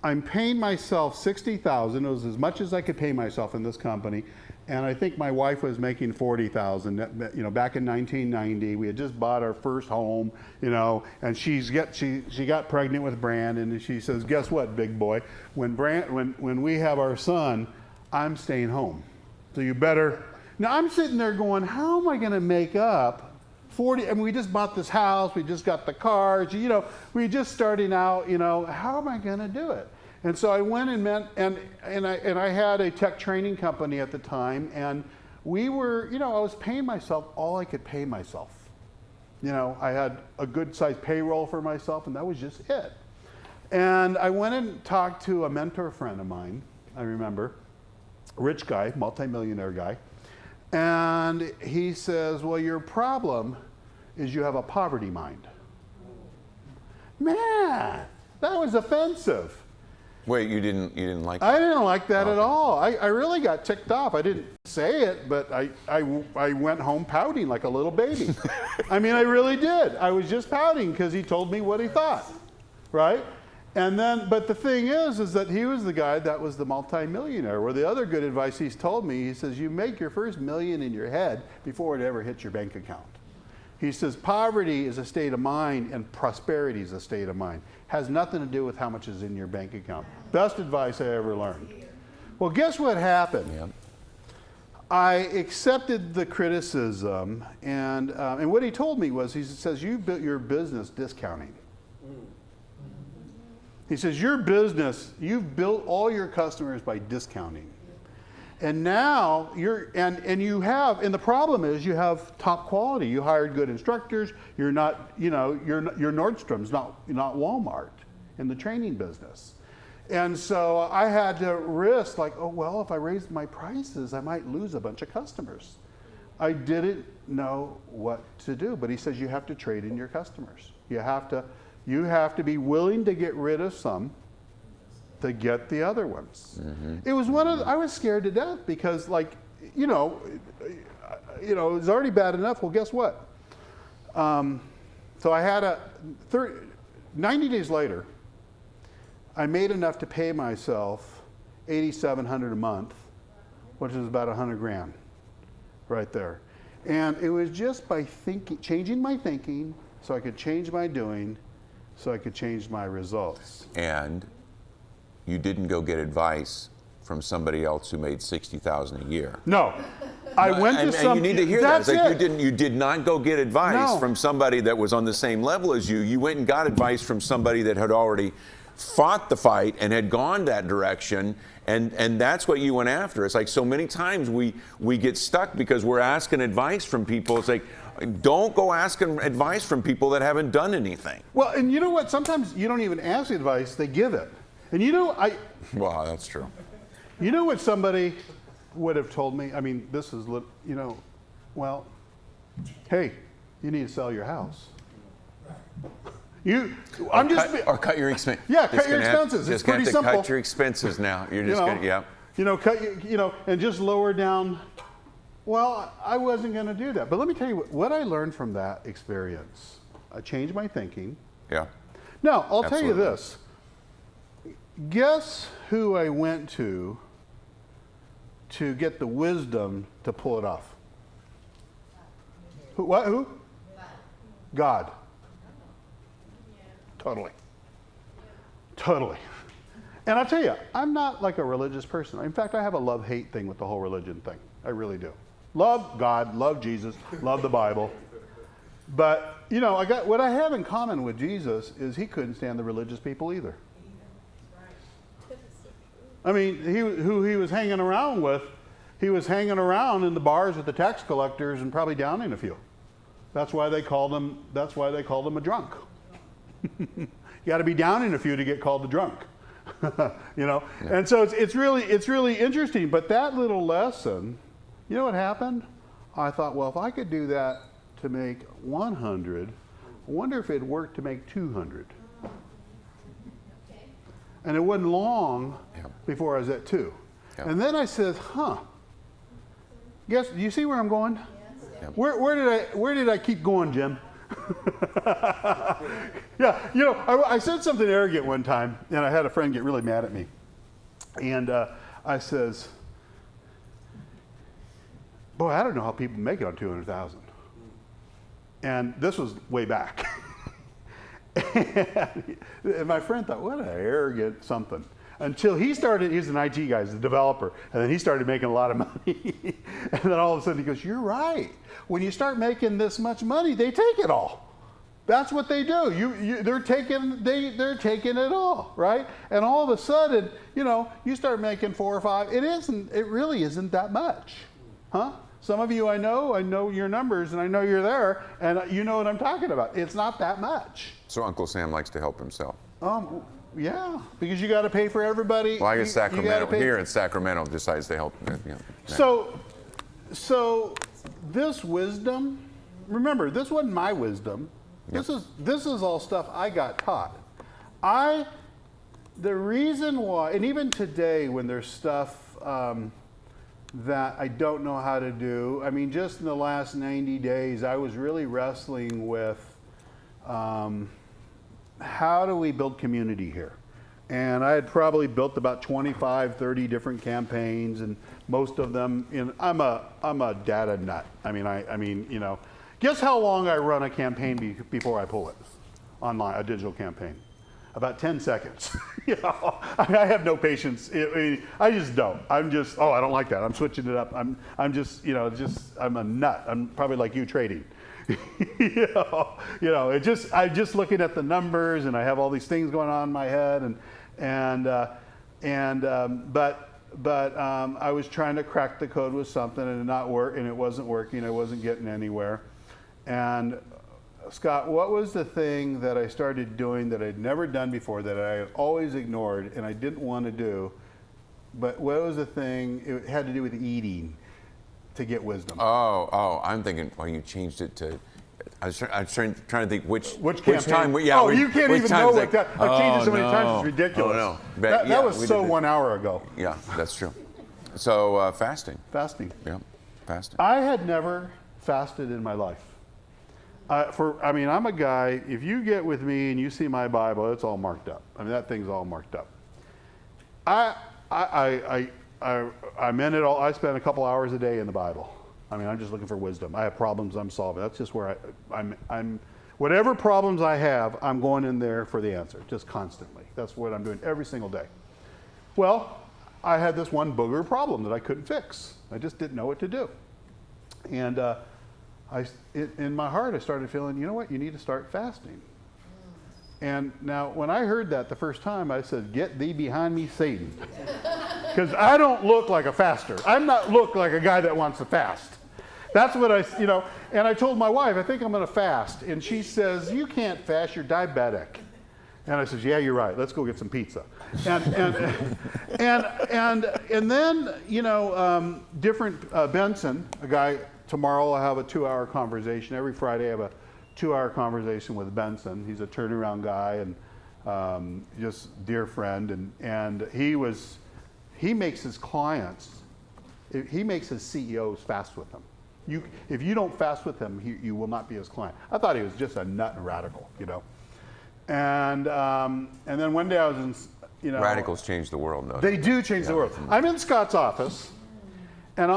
I'm paying myself $60,000. It was as much as I could pay myself in this company, and I think my wife was making $40,000. You know, back in 1990, we had just bought our first home. You know, and she got pregnant with Brandon, and she says, "Guess what, big boy? When we have our son, I'm staying home. So you better." Now I'm sitting there going, "How am I going to make up 40, I mean, we just bought this house, we just got the cars, you know, we just starting out, you know, how am I going to do it?" And so I went and met, and I had a tech training company at the time, and we were, you know, I was paying myself all I could pay myself. You know, I had a good sized payroll for myself, and that was just it. And I went and talked to a mentor friend of mine, I remember, rich guy, multimillionaire guy. And he says, "Well, your problem is you have a poverty mind." Man, that was offensive. Wait, you didn't like that? I didn't like that at all. I really got ticked off. I didn't say it, but I went home pouting like a little baby. I mean, I really did. I was just pouting because he told me what he thought, right? And then, but the thing is that he was the guy that was the multimillionaire. Where the other good advice he's told me, he says, you make your first million in your head before it ever hits your bank account. He says, poverty is a state of mind and prosperity is a state of mind. Has nothing to do with how much is in your bank account. Best advice I ever learned. Well, guess what happened? Yeah. I accepted the criticism, and what he told me was, he says, you built your business discounting. He says, your business, you've built all your customers by discounting. And now and you have, and the problem is you have top quality. You hired good instructors. You're not, you're Nordstrom's, not Walmart in the training business. And so I had to risk like, oh, well, if I raised my prices, I might lose a bunch of customers. I didn't know what to do, but he says you have to trade in your customers. You have to be willing to get rid of some to get the other ones. Mm-hmm. It was I was scared to death because it was already bad enough. Well, guess what? So I had 90 days later, I made enough to pay myself $8,700 a month, which is about $100,000 right there. And it was just by changing my thinking so I could change my doing, so I could change my results. And you didn't go get advice from somebody else who made $60,000 a year. No. I went to some. And you need to hear that. It's like you did not go get advice No. from somebody that was on the same level as you. You went and got advice from somebody that had already fought the fight and had gone that direction, and that's what you went after. It's like so many times we get stuck because we're asking advice from people. It's like, don't go asking advice from people that haven't done anything. Well, and you know what? Sometimes you don't even ask advice, they give it. And Well, that's true. You know what somebody would have told me? I mean, this is, well, hey, you need to sell your house. Cut your expenses. Yeah, cut your expenses. It's pretty simple. Cut your expenses now. You're just going to, and just lower down. Well, I wasn't going to do that. But let me tell you what I learned from that experience. I changed my thinking. Yeah. Now, I'll tell you Absolutely. this. Guess who I went to get the wisdom to pull it off? Who? God. Totally. And I'll tell you, I'm not like a religious person. In fact, I have a love-hate thing with the whole religion thing. I really do. Love God, love Jesus, love the Bible. But, what I have in common with Jesus is he couldn't stand the religious people either. I mean, who he was hanging around with, he was hanging around in the bars with the tax collectors and probably downing a few. That's why they called him a drunk. You got to be downing a few to get called a drunk. Yeah. And so it's really interesting. But that little lesson, you know what happened? I thought, well, if I could do that to make 100, I wonder if it'd work to make 200. And it wasn't long before I was at 2. Yeah. And then I said, do you see where I'm going? Yes. Where did I keep going, Jim? Yeah, I said something arrogant one time, and I had a friend get really mad at me. And I says, boy, I don't know how people make it on 200,000. And this was way back. And my friend thought, what an arrogant something. Until he's an IT guy, he's a developer, and then he started making a lot of money. And then all of a sudden he goes, you're right. When you start making this much money, they take it all. That's what they do. They're taking it all, right? And all of a sudden, you start making 4 or 5. It really isn't that much, huh? Some of you I know your numbers, and I know you're there, and you know what I'm talking about. It's not that much. So Uncle Sam likes to help himself. Yeah, because you got to pay for everybody. Well, I guess here in Sacramento decides to help. So this wisdom, remember, this wasn't my wisdom. Yep. This is all stuff I got taught. The reason why, and even today when there's stuff that I don't know how to do, I mean, just in the last 90 days, I was really wrestling with how do we build community here? And I had probably built about 25, 30 different campaigns, and most of them, I'm a data nut. I mean, guess how long I run a campaign before I pull it online, a digital campaign? About 10 seconds. I have no patience. I just don't. I don't like that. I'm switching it up. I'm just, I'm a nut. I'm probably like you trading. I'm just looking at the numbers, and I have all these things going on in my head, but I was trying to crack the code with something, and it wasn't working. I wasn't getting anywhere. And Scott, what was the thing that I started doing that I'd never done before, that I had always ignored and I didn't want to do? But what was the thing? It had to do with eating to get wisdom. Oh, I'm thinking, well, you changed it to, I was trying to think which campaign? time. Yeah, you can't even know what that, I've changed it so many times, it's ridiculous. Oh, no. That was so 1 hour ago. Yeah, that's true. So fasting. Fasting. Yeah, fasting. I had never fasted in my life. I'm a guy, if you get with me and you see my Bible, it's all marked up. I mean, that thing's all marked up. I'm in it all. I spend a couple hours a day in the Bible. I mean, I'm just looking for wisdom. I have problems I'm solving. That's just where I'm whatever problems I have, I'm going in there for the answer, just constantly. That's what I'm doing every single day. Well, I had this one booger problem that I couldn't fix. I just didn't know what to do. And in my heart, I started feeling, you know what, you need to start fasting. And now, when I heard that the first time, I said, "Get thee behind me, Satan." Because I don't look like a faster. I'm not look like a guy that wants to fast. That's what and I told my wife, I think I'm going to fast. And she says, "You can't fast, you're diabetic." And I says, "Yeah, you're right. Let's go get some pizza." And then, different, Benson, a guy, tomorrow I'll have a 2-hour conversation. Every Friday I have a 2-hour conversation with Benson. He's a turnaround guy and just dear friend. And he makes his clients, he makes his CEOs fast with him. If you don't fast with him, you will not be his client. I thought he was just a nut and radical, And then one day I was in, Radicals change the world, though. They do change the world. I'm in Scott's office, and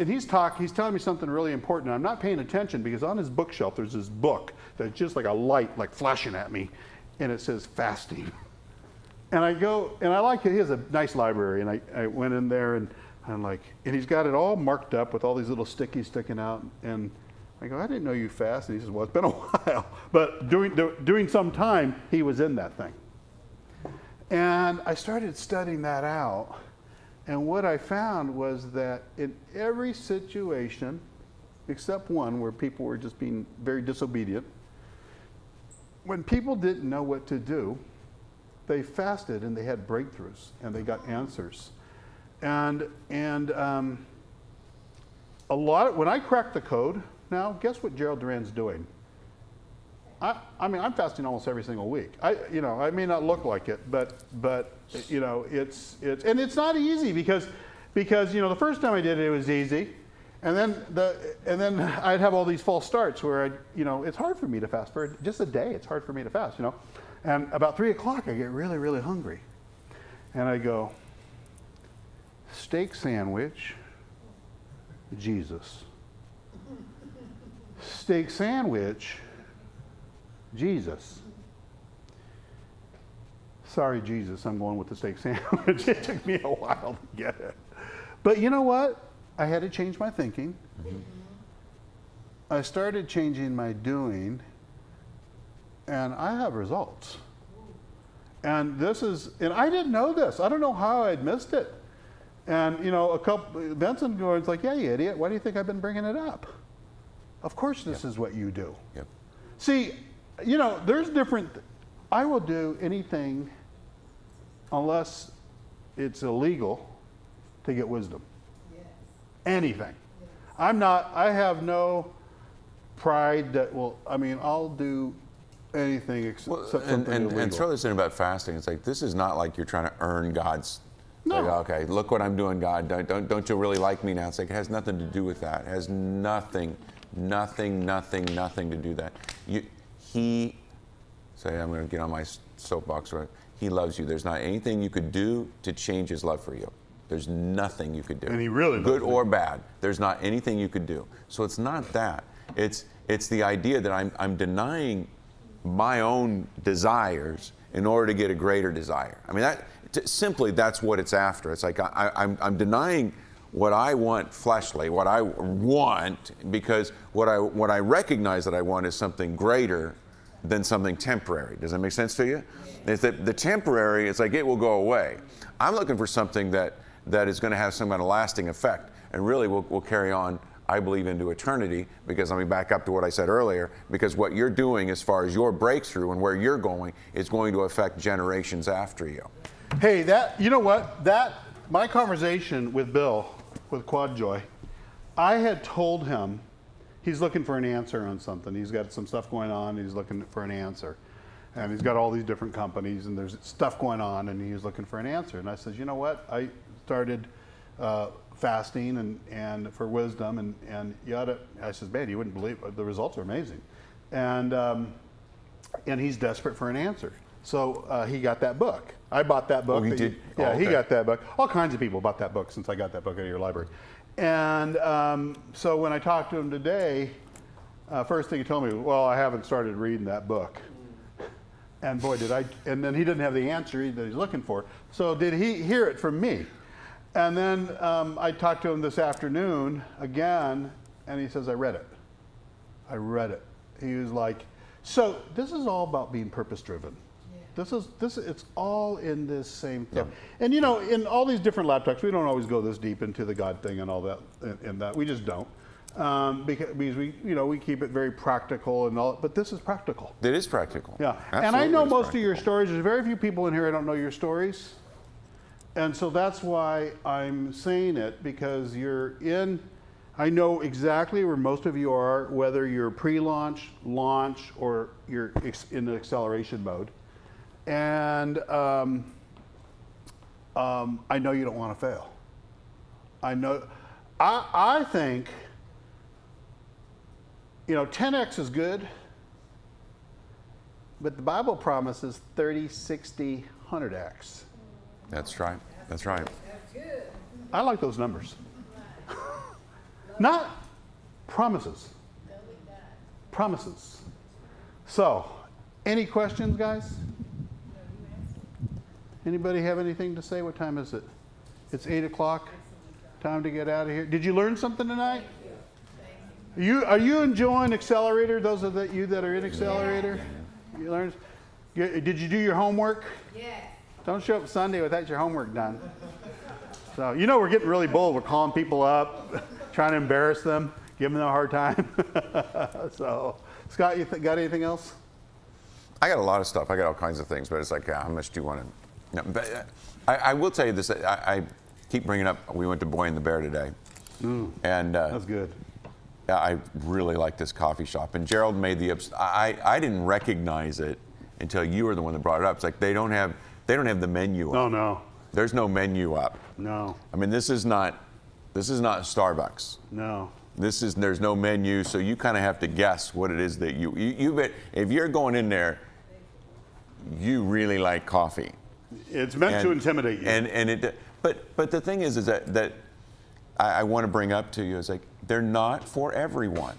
he's telling me something really important. I'm not paying attention because on his bookshelf there's this book that's just like a light, like flashing at me, and it says fasting. And I go, and I like it. He has a nice library, and I went in there, and I'm like, and he's got it all marked up with all these little stickies sticking out. And I go, "I didn't know you fast." And he says, "Well, it's been a while, but during some time he was in that thing." And I started studying that out, and what I found was that in every situation, except one where people were just being very disobedient, when people didn't know what to do, they fasted and they had breakthroughs and they got answers. And when I crack the code now, guess what Gerald Duran's doing? I'm fasting almost every single week. I may not look like it, but it's not easy because the first time I did it was easy, and then I'd have all these false starts where it's hard for me to fast for just a day. It's hard for me to fast, And about 3 o'clock, I get really, really hungry. And I go, steak sandwich, Jesus. Steak sandwich, Jesus. Sorry, Jesus, I'm going with the steak sandwich. It took me a while to get it. But you know what? I had to change my thinking. Mm-hmm. I started changing my doing, and I have results. And I didn't know this. I don't know how I'd missed it. And Benson goes like, "Yeah, you idiot. Why do you think I've been bringing it up? Of course this is what you do." Yep. See, there's different, I will do anything unless it's illegal to get wisdom. Yes. Anything. Yes. I have no pride that I'll do anything except something illegal. And throw this in about fasting. It's like, this is not like you're trying to earn God's. No. Like, okay, look what I'm doing, God. Don't you really like me now? It's like, it has nothing to do with that. It has nothing to do that. I'm going to get on my soapbox, right? He loves you. There's not anything you could do to change his love for you. There's nothing you could do. And he really good or bad. There's not anything you could do. So it's not that. It's the idea that I'm denying my own desires in order to get a greater desire. I mean, that's what it's after. It's like I'm denying what I want fleshly, what I want, because what I recognize that I want is something greater than something temporary. Does that make sense to you? It's that the temporary, it's like it will go away. I'm looking for something that is going to have some kind of lasting effect, and really will carry on, I believe, into eternity, because let me back up to what I said earlier, because what you're doing as far as your breakthrough and where you're going is going to affect generations after you. Hey, you know what? My conversation with Bill, with QuadJoy, I had told him he's looking for an answer on something. He's got some stuff going on, he's looking for an answer. And he's got all these different companies, and there's stuff going on, and he's looking for an answer. And I says, you know what? I started fasting and for wisdom, and yada. I says, man, you wouldn't believe it. The results are amazing. And he's desperate for an answer. So he got that book. I bought that book. Oh, he did? Yeah, okay. He got that book. All kinds of people bought that book since I got that book out of your library. And so when I talked to him today, first thing he told me, well, I haven't started reading that book. And boy, did I, and then he didn't have the answer that he's looking for. So did he hear it from me? And then I talked to him this afternoon again, and he says, I read it. I read it. He was like, so this is all about being purpose-driven. It's all in this same thing. Yeah. And you know, in all these different lab talks, we don't always go this deep into the God thing and all that, and that we just don't. Because we keep it very practical and all, but this is practical. It is practical. Yeah, Absolutely, and I know most practical. of your stories. There's very few people in here I don't know your stories, and so that's why I'm saying it, because I know exactly where most of you are, whether you're pre-launch, launch, or you're in the acceleration mode, and I know you don't want to fail. I know. I think. 10x is good, but the Bible promises 30, 60, 100x. That's right. That's right. I like those numbers. Not promises. Promises. So, any questions, guys? Anybody have anything to say? What time is it? It's 8 o'clock. Time to get out of here. Did you learn something tonight? Are you enjoying Accelerator? Those of you that are in Accelerator? Yeah. You learned? Did you do your homework? Yes. Don't show up Sunday without your homework done. So, we're getting really bold. We're calling people up, trying to embarrass them, giving them a hard time. So, Scott, you got anything else? I got a lot of stuff. I got all kinds of things, but it's like, how much do you want to? No, but I will tell you this. I keep bringing up, we went to Boy and the Bear today. And that's good. I really like this coffee shop. And Gerald made I didn't recognize it until you were the one that brought it up. It's like they don't have the menu up. Oh, no. There's no menu up. No. I mean, this is not Starbucks. No. There's no menu, so you kind of have to guess what it is that you bet. If you're going in there, you really like coffee. It's meant to intimidate you. But the thing is that I want to bring up to you is like, they're not for everyone.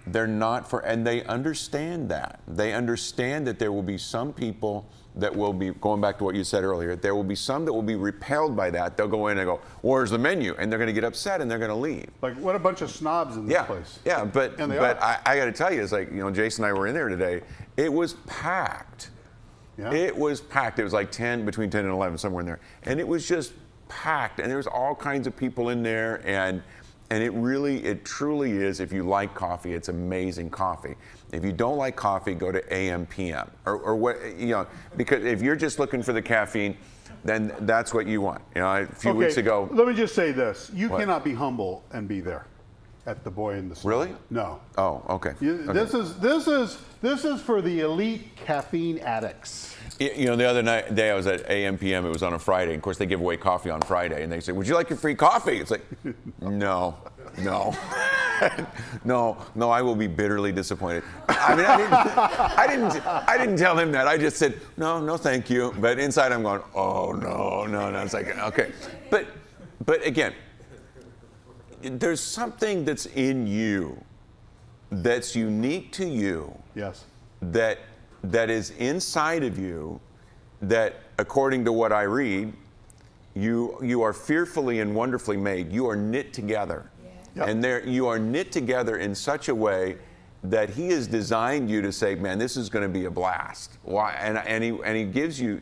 They're not for, and they understand that. They understand that there will be some people that will be, going back to what you said earlier, there will be some that will be repelled by that. They'll go in and go, where's the menu? And they're going to get upset and they're going to leave. Like, what a bunch of snobs in this place. Yeah, but I got to tell you, it's like, Jason and I were in there today. It was packed. Yeah. It was packed. It was like between 10 and 11, somewhere in there. And it was just packed. And there was all kinds of people in there. And it truly is, if you like coffee, it's amazing coffee. If you don't like coffee, go to AM, PM. Or what, because if you're just looking for the caffeine, then that's what you want. A few weeks ago. Let me just say this. You cannot be humble and be there at the Boy and the Star. Really? No. Oh, okay. This is for the elite caffeine addicts. The other day I was at AM, PM. It was on a Friday. And of course, they give away coffee on Friday. And they say, would you like your free coffee? It's like, no. No, I will be bitterly disappointed. I mean, I didn't tell him that. I just said, no, thank you. But inside I'm going, oh, no. It's like, okay. But again, there's something that's in you that's unique to you. Yes. That is inside of you that, according to what I read, You are fearfully and wonderfully made. You are knit together. Yep. And you are knit together in such a way that he has designed you to say, man, this is going to be a blast. Why? And he gives you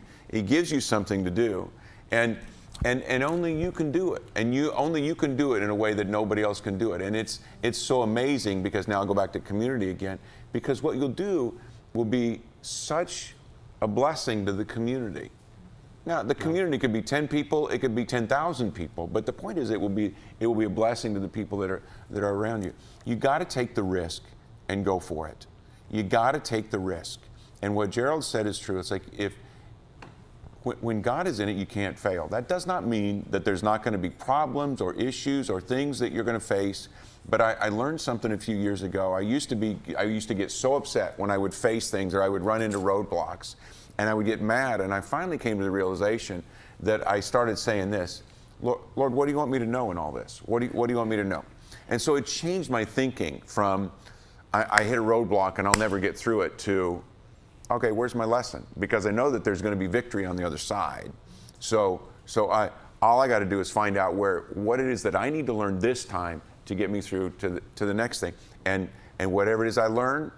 something to do. And only you can do it. And only you can do it in a way that nobody else can do it. And it's so amazing, because now I'll go back to community again, because what you'll do will be such a blessing to the community. Now, the community could be 10 people, it could be 10,000 people, but the point is it will be a blessing to the people that are around you. You got to take the risk and go for it. You got to take the risk. And what Gerald said is true. It's like when God is in it, you can't fail. That does not mean that there's not going to be problems or issues or things that you're going to face. But I learned something a few years ago. I used to get so upset when I would face things or I would run into roadblocks, and I would get mad. And I finally came to the realization that I started saying this: Lord, what do you want me to know in all this? What do you want me to know? And so it changed my thinking from I hit a roadblock and I'll never get through it to, okay, where's my lesson? Because I know that there's going to be victory on the other side. So all I got to do is find out what it is that I need to learn this time to get me through to the next thing. And whatever it is I learn,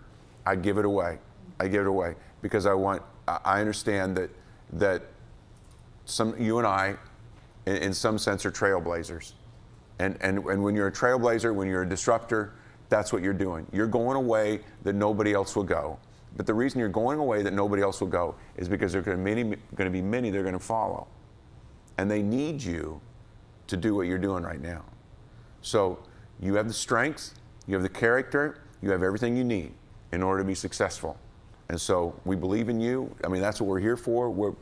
I give it away. I give it away because I understand that you and I, in some sense, are trailblazers. And when you're a trailblazer, when you're a disruptor, that's what you're doing. You're going away that nobody else will go. But the reason you're going away that nobody else will go is because there are going to be many they're going to follow. And they need you to do what you're doing right now. So you have the strength, you have the character, you have everything you need in order to be successful. And so we believe in you. I mean, that's what we're here for. We'll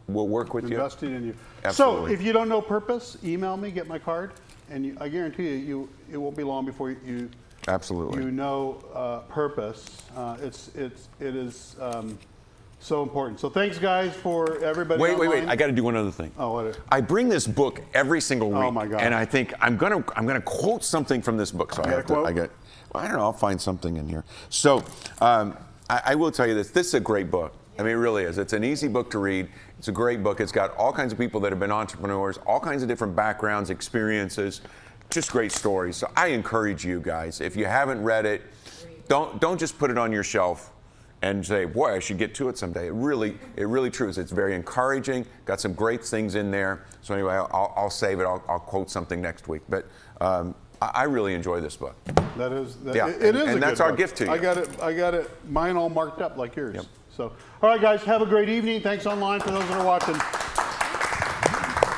work with you. Investing in you. Absolutely. So if you don't know purpose, email me, get my card, and I guarantee you, it won't be long before you Absolutely. You know purpose. It is so important. So thanks, guys, for everybody. Wait! I got to do one other thing. Oh, what? I bring this book every single week. Oh my God! And I think I'm gonna quote something from this book. So I don't know. I'll find something in here. So I will tell you this. This is a great book. I mean, it really is. It's an easy book to read. It's a great book. It's got all kinds of people that have been entrepreneurs, all kinds of different backgrounds, experiences. Just great stories. So I encourage you guys, if you haven't read it, don't just put it on your shelf and say, boy, I should get to it someday. It really true. It's very encouraging, got some great things in there. So anyway, I'll save it. I'll quote something next week. But I really enjoy this book. It is. And that's our gift to you. I got it. Mine all marked up like yours. Yep. So, all right, guys, have a great evening. Thanks online for those that are watching.